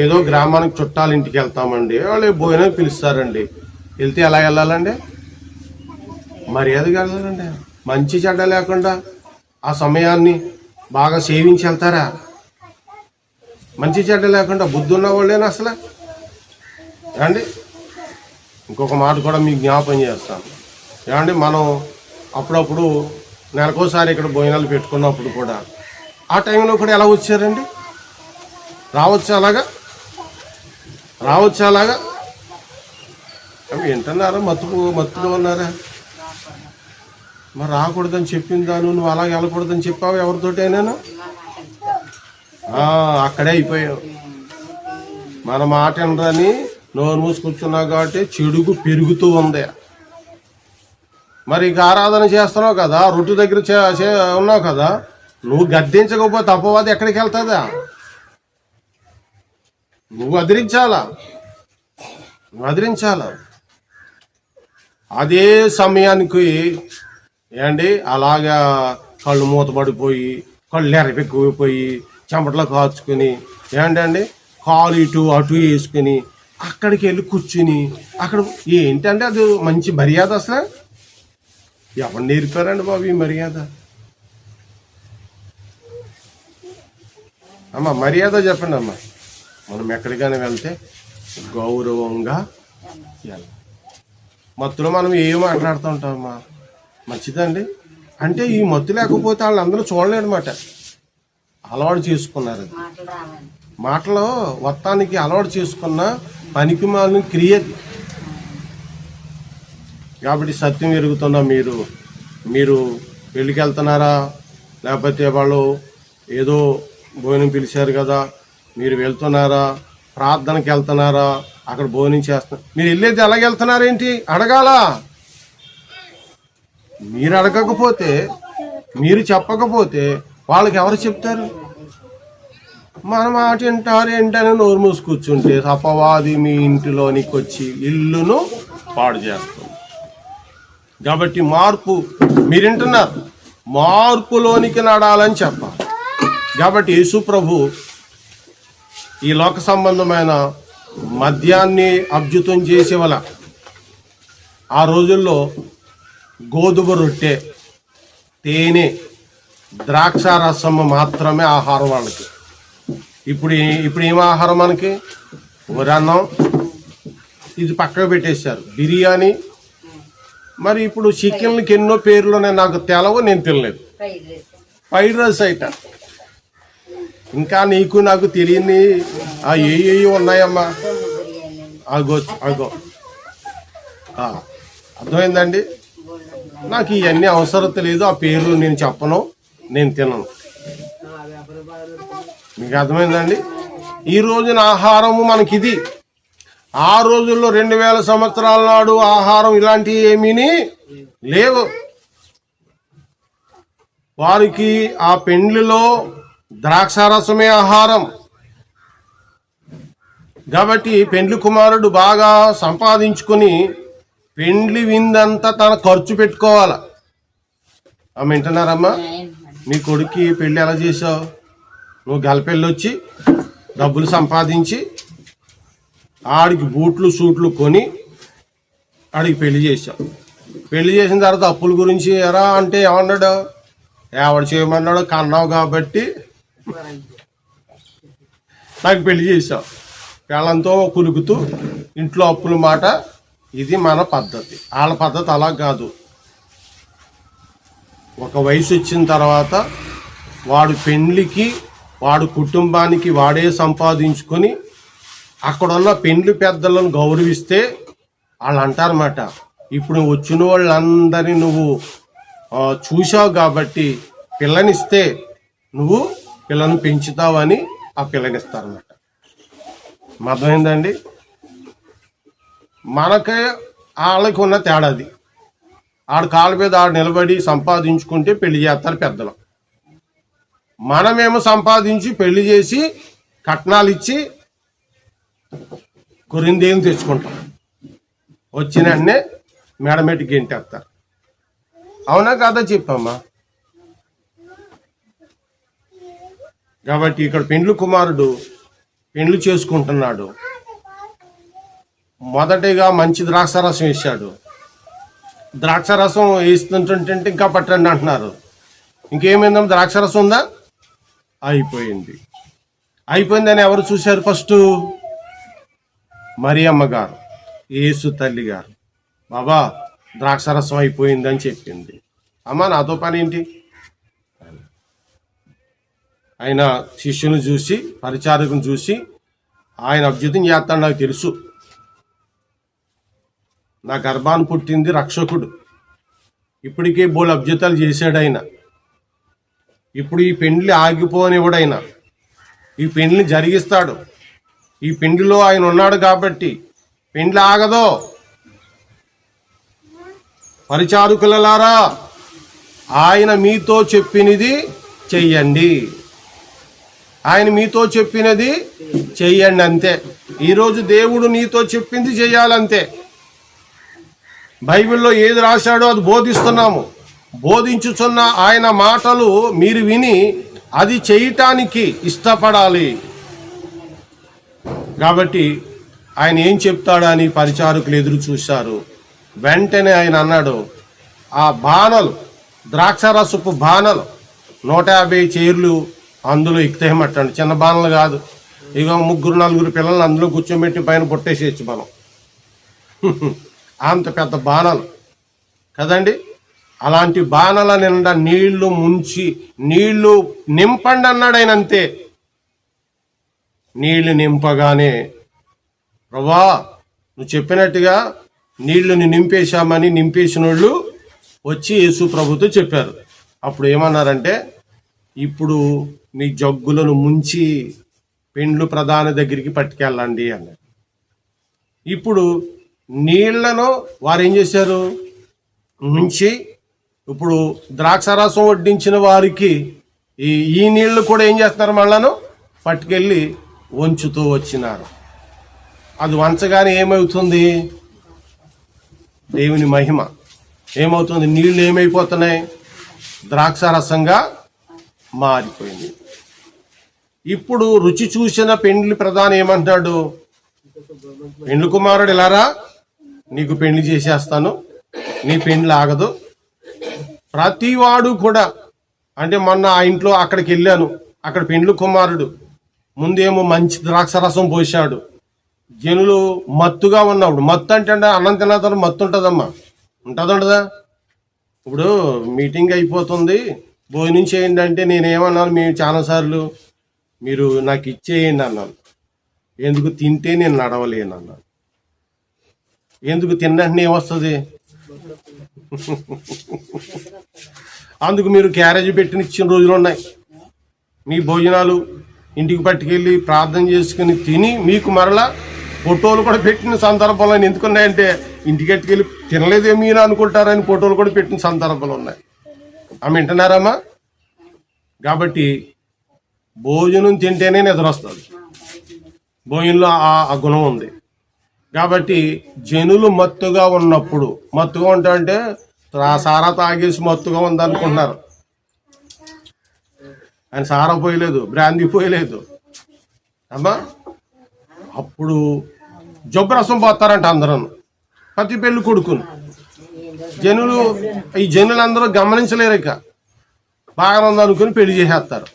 ఏదో గ్రామానికి చుట్టాల ఇంటికి వెళ్తామండి, వాళ్ళు భోజనం పిలుస్తారండి. వెళ్తే ఎలా వెళ్ళాలండి? మర్యాదగా వెళ్ళాలండి. మంచి చెడ్డ లేకుండా ఆ సమయాన్ని బాగా సేవించి వెళ్తారా? మంచి చెడ్డ లేకుండా బుద్ధి ఉన్న వాళ్ళేనా అసలు? ఏమండి, ఇంకొక మాట కూడా మీకు జ్ఞాపం చేస్తాను. ఏమండి, మనం అప్పుడప్పుడు నెలకోసారి ఇక్కడ భోజనాలు పెట్టుకున్నప్పుడు కూడా ఆ టైంలో కూడా ఎలా వచ్చారండి? రావచ్చు అలాగా అవి వింటున్నారా? మత్తుగా ఉన్నారా? మరి రాకూడదని చెప్పిందా? నువ్వు అలాగే వెళ్ళకూడదని చెప్పావు ఎవరితోటైనా? అక్కడే అయిపోయావు. మన మాట వినరని నోరు మూసుకూర్చున్నావు కాబట్టి చెడుగు పెరుగుతూ ఉంది. మరి ఇక ఆరాధన చేస్తున్నావు కదా, రొట్టు దగ్గర ఉన్నావు కదా, నువ్వు గద్దించకపోతే అపవాది ఎక్కడికి వెళ్తుందా? నువ్వు అదిరించాలా. అదే సమయానికి ఏండి అలాగా కళ్ళు మూతపడిపోయి, కళ్ళు ఎరపెక్కుపోయి, చెమటలో కాచుకుని, ఏంటండి కాలు ఇటు అటు వేసుకుని అక్కడికి వెళ్ళి కూర్చుని అక్కడ ఏంటంటే అది మంచి మర్యాద అసలు? ఎవరు నేర్పారండి బాబు ఈ మర్యాద? అమ్మ మర్యాద చెప్పండి అమ్మ. మనం ఎక్కడికైనా వెళ్తే గౌరవంగా వెళ్ళాలి. మత్తులో మనం ఏం మాట్లాడుతూ ఉంటామమ్మా, మంచిదండి. అంటే ఈ మత్తు లేకపోతే వాళ్ళందరూ చూడలేదన్నమాట, అలవాటు చేసుకున్నారు. మాటలో మొత్తానికి అలవాటు చేసుకున్న పనికి మాలిన క్రియ. కాబట్టి సత్యం ఎరుగుతున్నా మీరు పెళ్ళికి వెళ్తున్నారా, లేకపోతే వాళ్ళు ఏదో భోజనం పిలిచారు కదా మీరు వెళ్తున్నారా, ప్రార్థనకి వెళ్తున్నారా, అక్కడ భోజనం చేస్తున్నారు, మీరు వెళ్ళేది ఎలాగ వెళ్తున్నారేంటి అడగాల. మీరు అడగకపోతే, మీరు చెప్పకపోతే వాళ్ళకి ఎవరు చెప్తారు? మన మాట వింటారు ఏంటని నోరు మూసి కూర్చుంటే అపవాది మీ ఇంటిలోనికి వచ్చి ఇల్లును పాడు చేస్తుంది. కాబట్టి మీరు వింటున్నారు, మార్పులోనికి నడాలని చెప్పాలి. కాబట్టి యేసు ప్రభు ఈ లోక సంబంధమైన మద్యాన్ని అభ్యుతం చేసేవల ఆ రోజుల్లో గోధుమ రొట్టె, తేనె, ద్రాక్ష రసము మాత్రమే ఆహారం వాళ్ళకి. ఇప్పుడు ఏం ఆహారం మనకి? వరన్నం, ఇది పక్కకు పెట్టేశారు, బిర్యానీ. మరి ఇప్పుడు చికెన్లకి ఎన్నో పేర్లు నాకు తెలవు, నేను తినలేదు. ఫ్రైడ్ రైస్ ఐటమ్ ఇంకా నీకు నాకు తెలియని ఏ ఉన్నాయమ్మా. అగో అర్థమైందండి. నాకు ఇవన్నీ అవసరం లేదు, ఆ పేర్లు నేను చెప్పను, నేను తినను. మీకు అర్థమైందండి. ఈ రోజున ఆహారము మనకిది. ఆ రోజుల్లో 2000 సంవత్సరాల నాడు ఆహారం ఇలాంటివి ఏమీ లేవు. వారికి ఆ పెండ్లిలో ద్రాక్షారసమే ఆహారం. కాబట్టి పెండ్లి కుమారుడు బాగా సంపాదించుకొని పెండ్లి విందంతా తన ఖర్చు పెట్టుకోవాల. ఆమె వింటున్నారమ్మా? నీ కొడుక్కి పెళ్ళి ఎలా చేసావు? నువ్వు గలపెళ్ళి వచ్చి డబ్బులు సంపాదించి ఆడికి బూట్లు సూట్లు కొని ఆడికి పెళ్లి చేసావు. పెళ్లి చేసిన తర్వాత అప్పుల గురించి ఎరా అంటే ఏమన్నాడు? ఎవడు చేయమన్నాడు? కన్నావు కాబట్టి నాకు పెళ్లి చేసావు. పిల్లలతో కులుకుతూ ఇంట్లో అప్పుల మాట. ఇది మన పద్ధతి. వాళ్ళ పద్ధతి అలా కాదు. ఒక వయసు వచ్చిన తర్వాత వాడు పెండ్లికి, వాడు కుటుంబానికి వాడే సంపాదించుకొని అక్కడున్న పెండ్లి పెద్దలను గౌరవిస్తే వాళ్ళు అంటారన్నమాట, ఇప్పుడు వచ్చిన వాళ్ళందరినీ నువ్వు చూసావు కాబట్టి పిల్లనిస్తే నువ్వు పిల్లను పెంచుతావని ఆ పిల్లనిస్తారన్నమాట. అర్థమైందండి? మనకే వాళ్ళకి ఉన్న తేడాది. ఆడు కాళ్ళ మీద ఆడు నిలబడి సంపాదించుకుంటే పెళ్లి చేస్తారు పెద్దలు. మనమేమో సంపాదించి పెళ్లి చేసి కట్నాలు ఇచ్చి కొరిందేం తెచ్చుకుంటాం. వచ్చిన వెంటనే మేడమెట్టి గెంటేస్తారు. అవునా కాదా చెప్పమ్మా? కాబట్టి ఇక్కడ పెండ్లి కుమారుడు పెండ్లి చేసుకుంటున్నాడు. మొదటిగా మంచి ద్రాక్షారసం వేసాడు. ద్రాక్షారసం వేస్తుంటుంటే ఇంకా పట్టండి అంటున్నారు. ఇంకేమైందమ్మా? ద్రాక్షారసం ఉందా? అయిపోయిందని ఎవరు చూశారు? ఫస్ట్ మరియమ్మ గారు, యేసు తల్లి గారు, బాబా ద్రాక్షారసం అయిపోయిందని చెప్పింది. అమ్మా నాతో పని ఏంటి? ఆయన శిష్యుని చూసి, పరిచారకుని చూసి ఆయన అద్భుతం చేస్తాడు. నాకు తెలుసు, నా గర్భాన్ని పుట్టింది రక్షకుడు. ఇప్పటికే బోలు అద్భుతాలు చేశాడు ఆయన. ఇప్పుడు ఈ పెండ్లి ఆగిపోనివ్వడైనా, ఈ పెండ్లిని జరిగిస్తాడు. ఈ పెండ్లిలో ఆయన ఉన్నాడు కాబట్టి పెండ్లి ఆగదో. పరిచారకులారా, ఆయన మీతో చెప్పినది చెయ్యండి. ఆయన మీతో చెప్పినది చెయ్యండి అంతే. ఈరోజు దేవుడు నీతో చెప్పింది చెయ్యాలంతే. బైబిల్లో ఏది రాశాడో అది బోధిస్తున్నాము. బోధించుచున్న ఆయన మాటలు మీరు విని అది చేయటానికి ఇష్టపడాలి. కాబట్టి ఆయన ఏం చెప్తాడని పరిచారకులు ఎదురు చూశారు. వెంటనే ఆయన అన్నాడు, ఆ బాణలు, ద్రాక్షారసపు బాణలు 150 చైర్లు అందులో ఎక్కుతాయమట్టండి. చిన్న బాణలు కాదు. ఇక 3-4 పిల్లల్ని అందులో కూర్చోబెట్టి పైన పొట్టేసేయచ్చు మనం. అంత పెద్ద బాణాలు కదండి. అలాంటి బాణల నిండా నీళ్లు ముంచి నీళ్లు నింపండి అన్నాడు ఆయన. అంతే. నీళ్లు నింపగానే, ప్రభా నువ్వు చెప్పినట్టుగా నీళ్లుని నింపేశామని నింపేసిన వాళ్ళు వచ్చి యేసు ప్రభుతో చెప్పారు. అప్పుడు ఏమన్నారంటే, ఇప్పుడు మీ జగ్గులను ముంచి పెండ్లు ప్రధాని దగ్గరికి పట్టుకెళ్ళండి అన్నారు. ఇప్పుడు నీళ్లను వారు ఏం చేశారు? ముంచి ఇప్పుడు ద్రాక్షారసం వడ్డించిన వారికి ఈ నీళ్లు కూడా ఏం చేస్తున్నారు? మళ్ళాను పట్టుకెళ్ళి వంచుతూ వచ్చినారు. అది వంచగానే ఏమవుతుంది? దేవుని మహిమ ఏమవుతుంది? నీళ్లు ఏమైపోతున్నాయి? ద్రాక్షారసంగా మారిపోయింది. ఇప్పుడు రుచి చూసిన పెండ్లి ప్రధాని ఏమంటాడు? పెండ్లి కుమారుడు ఇలారా, నీకు పెండ్లి చేసేస్తాను, నీ పెండ్లి ఆగదు. ప్రతివాడు కూడా, అంటే మొన్న ఆ ఇంట్లో అక్కడికి వెళ్ళాను, అక్కడ పెండ్లి కుమారుడు ముందేమో మంచి ద్రాక్షారసం పోసాడు. జనులు మత్తుగా ఉన్నప్పుడు, మత్తు అంటే అన్నం తిన్న తర్వాత మత్తు ఉంటుందమ్మా, ఉంటుందా? ఇప్పుడు మీటింగ్ అయిపోతుంది, భోజనం చేయండి అంటే నేనేమన్నాను? మేము చాలాసార్లు మీరు నాకు ఇచ్చేయండి అన్నాను. ఎందుకు? తింటే నేను నడవలేను అన్నాను. ఎందుకు? తిన్నట్టు ఏమొస్తుంది? అందుకు మీరు క్యారేజ్ పెట్టిన ఇచ్చిన రోజులు ఉన్నాయి. మీ భోజనాలు ఇంటికి పట్టుకెళ్ళి ప్రార్థన చేసుకుని తిని మీకు మరలా ఫోటోలు కూడా పెట్టిన సందర్భాలు ఎందుకున్నాయంటే, ఇంటికి పట్టుకెళ్ళి తినలేదేమీ అనుకుంటారని ఫోటోలు కూడా పెట్టిన సందర్భాలు ఉన్నాయి. ఆమె వింటున్నారమ్మా? కాబట్టి భోజనం తింటేనే నిద్ర వస్తుంది. భోజనంలో ఆ గుణం ఉంది. కాబట్టి జనులు మత్తుగా ఉన్నప్పుడు, మత్తుగా ఉంటారంటే సారా తాగేసి మత్తుగా ఉందనుకుంటున్నారు. ఆయన సారా పోయలేదు, బ్రాందీ పోయలేదు అమ్మా. అప్పుడు జబ్బు పోతారంట అందరూ, ప్రతి పెళ్లి కొడుకుని. ఈ జనులందరూ గమనించలేరు, ఇక బాగా ఉందనుకుని పెళ్లి చేసేస్తారు.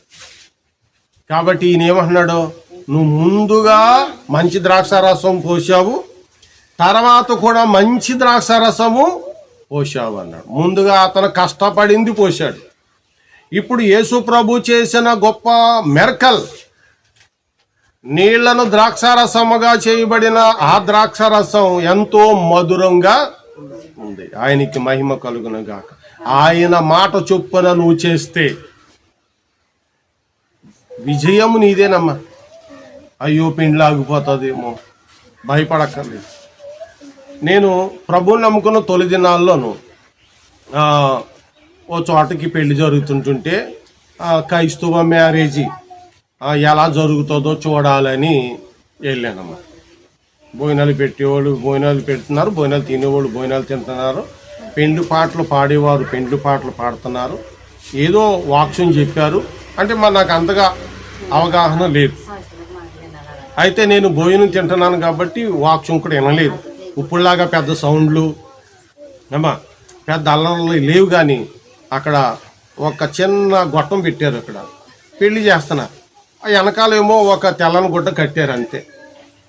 కాబట్టి ఈయన ఏమంటున్నాడు? నువ్వు ముందుగా మంచి ద్రాక్షారసం పోసావు, తర్వాత కూడా మంచి ద్రాక్షారసము పోసావు అన్నాడు. ముందుగా అతను కష్టపడింది పోశాడు. ఇప్పుడు యేసు ప్రభు చేసిన గొప్ప మెర్కల్, నీళ్లను ద్రాక్షారసముగా చేయబడిన ఆ ద్రాక్షారసం ఎంతో మధురంగా ఉంది. ఆయనకి మహిమ కలుగును గాక. ఆయన మాట చొప్పున నువ్వు చేస్తే విజయము నీదేనమ్మా. అయ్యో పెండ్లి ఆగిపోతుందేమో భయపడక్కర్లేదు. నేను ప్రభువుని నమ్ముకున్న తొలి దినాల్లోనూ ఓ చోటకి పెళ్లి జరుగుతుంటుంటే క్రైస్తవ మ్యారేజీ ఎలా జరుగుతుందో చూడాలని వెళ్ళానమ్మా. భోజనాలు పెట్టేవాళ్ళు భోజనాలు పెడుతున్నారు, భోజనాలు తినేవాళ్ళు భోజనాలు తింటున్నారు, పెండ్లి పాటలు పాడేవారు పెండ్లి పాటలు పాడుతున్నారు. ఏదో వాక్యం చెప్పారు అంటే మరి నాకు అంతగా అవగాహన లేదు. అయితే నేను భోజనం తింటున్నాను కాబట్టి వాక్యం కూడా వినలేదు. ఇప్పుడులాగా పెద్ద సౌండ్లు పెద్ద అల్లర్లు లేవు. కానీ అక్కడ ఒక చిన్న గొట్టం పెట్టారు, అక్కడ పెళ్లి చేస్తున్నారు. ఆ వెనకాలేమో ఒక తెల్లని గుడ్డ కట్టారు అంతే.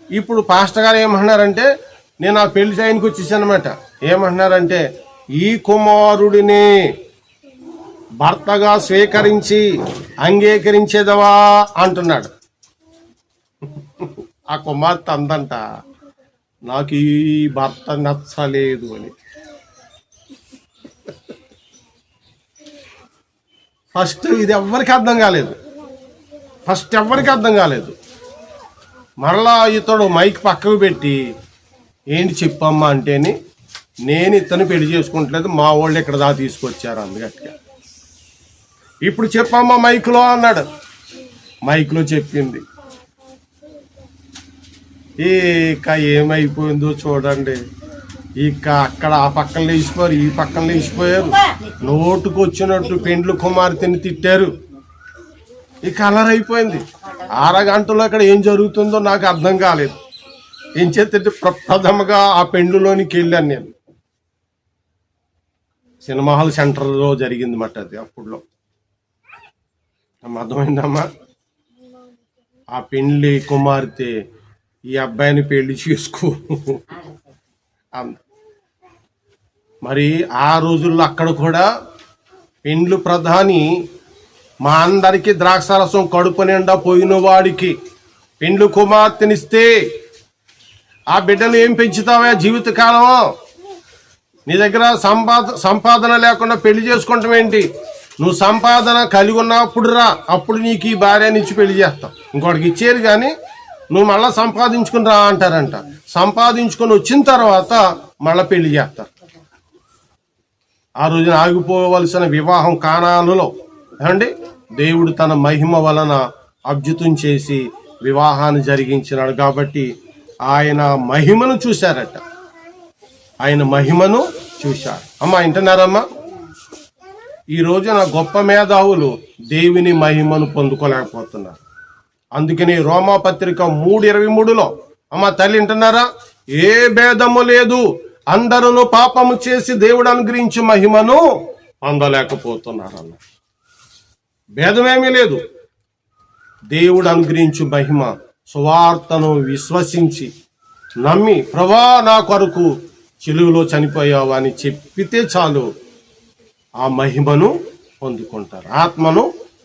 ఇప్పుడు పాస్టర్ గారు ఏమంటున్నారంటే, నేను ఆ పెళ్లి టైంకి వచ్చేసానమాట. ఏమంటున్నారంటే, ఈ కుమారుడిని భర్తగా స్వీకరించి అంగీకరించేదవా అంటున్నాడు. ఆ కుమార్తె అందంట, నాకు ఈ భర్త నచ్చలేదు అని. ఫస్ట్ ఇది ఎవ్వరికి అర్థం కాలేదు. మరలా ఇతడు మైక్ పక్కకు పెట్టి ఏంటి చెప్పమ్మా అంటేని, నేను ఇతను పెళ్లి చేసుకుంటలేదు, మా వాళ్ళు ఇక్కడ దాకా తీసుకొచ్చారు అందుగట్టిగా. ఇప్పుడు చెప్పమ్మా మైక్లో అన్నాడు. మైక్లో చెప్పింది. ఇక ఏమైపోయిందో చూడండి. ఇక అక్కడ ఆ పక్కన లేచిపోయారు, ఈ పక్కన లేచిపోయారు, నోటుకు వచ్చినట్టు పెండ్లు కుమార్తెని తిట్టారు. ఇక అలర్ అయిపోయింది. అరగంటలో ఇక్కడ ఏం జరుగుతుందో నాకు అర్థం కాలేదు. ఏం చేస్తే ప్రథమగా ఆ పెండ్లులోనికి వెళ్ళాను నేను. సినిమా హాల్ సెంటర్లో జరిగింది మాట అది. అప్పుడులో అర్థమైందమ్మా. ఆ పెండ్లి కుమార్తె ఈ అబ్బాయిని పెళ్లి చేసుకో మరి ఆ రోజుల్లో అక్కడ కూడా పెండ్లు ప్రధాని మా అందరికీ ద్రాక్షారసం కడుపు నిండా పోయిన వాడికి పెండ్లు కుమార్తెనిస్తే ఆ బిడ్డను ఏం పెంచుతావా జీవితకాలం? నీ దగ్గర సంపాదన లేకుండా పెళ్లి చేసుకుంటాం ఏంటి? నువ్వు సంపాదన కలిగి ఉన్నప్పుడు రా, అప్పుడు నీకు ఈ భార్య నుంచి పెళ్లి చేస్తాం. ఇంకోటికి ఇచ్చేది కానీ నువ్వు మళ్ళీ సంపాదించుకుని రా అంటారంట. సంపాదించుకొని వచ్చిన తర్వాత మళ్ళీ పెళ్లి చేస్తారు. ఆ రోజున ఆగిపోవలసిన వివాహం కానానులో ఏమండి దేవుడు తన మహిమ వలన అద్భుతం చేసి వివాహాన్ని జరిగించినాడు. కాబట్టి ఆయన మహిమను చూశారట. ఆయన మహిమను చూశారు. అమ్మా వింటున్నారమ్మా? ఈ రోజున గొప్ప మేధావులు దేవుని మహిమను పొందుకోలేకపోతున్నారు. అందుకని రోమాపత్రిక 3:23లో అమ్మ తల్లి వింటున్నారా? ఏ భేదము లేదు, అందరూ పాపము చేసి దేవుడు అనుగ్రహించి మహిమను పొందలేకపోతున్నారు అన్న. భేదమేమీ లేదు. దేవుడు అనుగ్రహించు మహిమ సువార్తను విశ్వసించి నమ్మి ప్రభా నా కొరకు చిలువలో చనిపోయావు అని చెప్పితే చాలు, ఆ మహిమను పొందుకుంటారు, ఆత్మను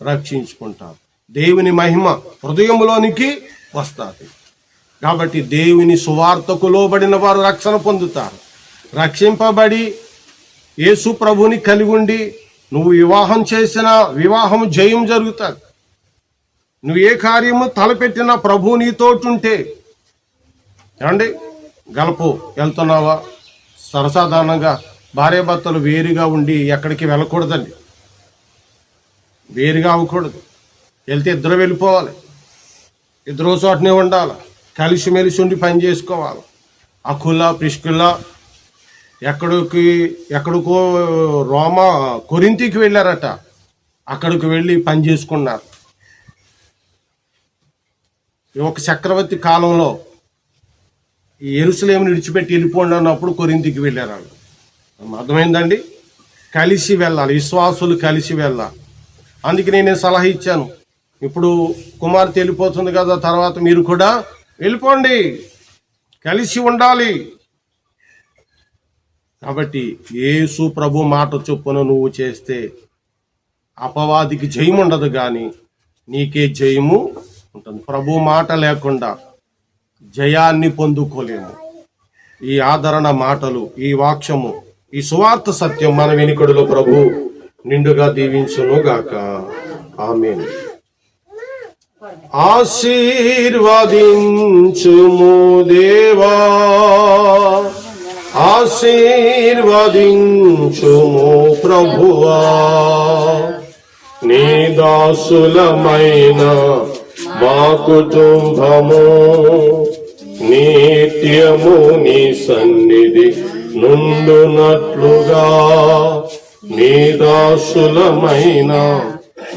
రక్షించుకుంటారు. దేవుని మహిమ హృదయంలోనికి వస్తుంది. కాబట్టి దేవుని సువార్తకు లోబడిన వారు రక్షణ పొందుతారు. రక్షింపబడి యేసు ప్రభుని కలిగి ఉండి నువ్వు వివాహం చేసిన వివాహం జయం జరుగుతుంది. నువ్వు ఏ కార్యము తలపెట్టినా ప్రభు నీతోటుంటే ఏమండి గలపు వెళ్తున్నావా? సర్వసాధారణంగా భార్యాభర్తలు వేరుగా ఉండి ఎక్కడికి వెళ్ళకూడదండి. వేరుగా అవ్వకూడదు. వెళ్తే ఇద్దరు వెళ్ళిపోవాలి, ఇద్దరు చోటనే ఉండాలి, కలిసిమెలిసి ఉండి పని చేసుకోవాలి. అకుల ప్రిస్కిల్ల ఎక్కడికో కొరింథీకి వెళ్ళారట. అక్కడికి వెళ్ళి పని చేసుకున్నారు. ఒక చక్రవర్తి కాలంలో ఈ యెరూషలేమును విడిచిపెట్టి వెళ్ళిపోండి అన్నప్పుడు కొరింథీకి వెళ్ళారు వాళ్ళు. అర్థమైందండి? కలిసి వెళ్ళాలి, విశ్వాసులు కలిసి వెళ్ళాలి. అందుకే నేను సలహా ఇచ్చాను. ఇప్పుడు కుమార్తె వెళ్ళిపోతుంది కదా, తర్వాత మీరు కూడా వెళ్ళిపోండి, కలిసి ఉండాలి. కాబట్టి యేసు ప్రభు మాట చొప్పున నువ్వు చేస్తే అపవాదికి జయం ఉండదు, కానీ నీకే జయము ఉంటుంది. ప్రభు మాట లేకుండా జయాన్ని పొందుకోలేము. ఈ ఆదరణ మాటలు, ఈ వాక్యము, ఈ సువార్త సత్యం మన వెనుకడులో ప్రభు నిండుగా దీవించును గాక. ఆమేన్. ఆశీర్వదించుము దేవా, ఆశీర్వదించుము ప్రభువా, నీ దాసులమైన మా కుటుంబము నిత్యము నీ సన్నిధి నుండునట్లుగా నీ దాసులమైన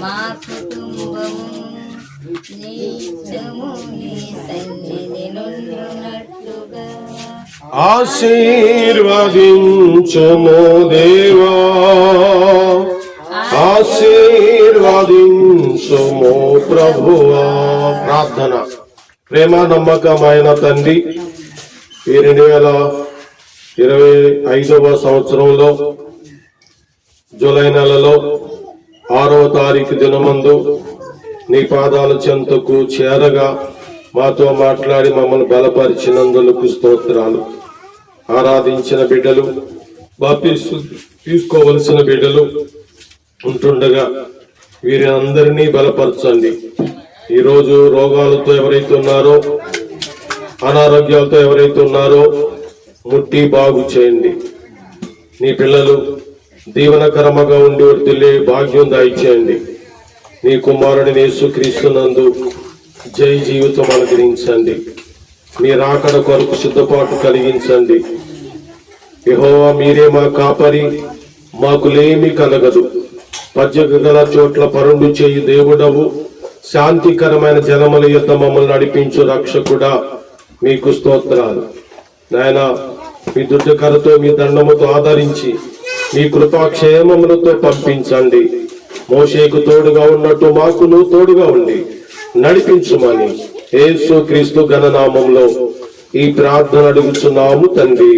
మా కుటుంబము నిత్యము నీ సన్నిధి నుండునట్లుగా ఆశీర్వదించుము దేవా, ఆశీర్వదించుము ప్రభువా. ప్రార్థన. ప్రేమ నమ్మకమైన తండ్రి, ఈ 2025వ సంవత్సరంలో జూలై నెలలో 6వ తారీఖు దినమందు నీ పాదాల చెంతకు చేరగా మాతో మాట్లాడి మమ్మల్ని బలపరిచినందులకు స్తోత్రాలు. ఆరాధించిన బిడ్డలు, బాప్తిస్మం తీసుకోవలసిన బిడ్డలు ఉంటుండగా వీరి అందరినీ బలపరచండి. ఈరోజు రోగాలతో ఎవరైతే ఉన్నారో, అనారోగ్యాలతో ఎవరైతే ఉన్నారో ముట్టి బాగు చేయండి. నీ పిల్లలు దీవనకరముగా ఉండి వర్తిల్లే భాగ్యం దయచేయండి. నీ కుమారుడిని యేసుక్రీస్తునందు జై జీవితం అనుగ్రహించండి. మీ రాకడ కొరకు సిద్ధపాటు కలిగించండి. యెహోవా మీరే మా కాపరి, మాకు లేమి కలగదు. పజ్జగ గల చోట్ల పరుండు చేయి దేవుడవు, శాంతికరమైన జలముల యొద్ద మమ్మల్ని నడిపించు రక్షకుడా, మీకు స్తోత్రాలు. నాయన, మీ దుడ్డకరతో మీ దండముతో ఆదరించి మీ కృపాక్షేమములతో పంపించండి. మోషేకు తోడుగా ఉన్నట్టు మాకును తోడుగా ఉండి నడిపించుమని యేసుక్రీస్తు ఘననామంలో ఈ ప్రార్థన అడుగుచున్నాము తండ్రి,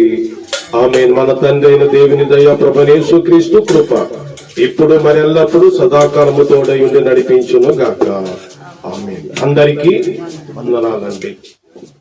ఆమేన్. మన తండ్రి అయిన దేవుని దయ, ప్రభువైన యేసుక్రీస్తు కృప ఇప్పుడు మరెల్లప్పుడు సదాకాలము తోడై ఉండి నడిపించును గాక. ఆమేన్. అందరికీ వందనాలండి.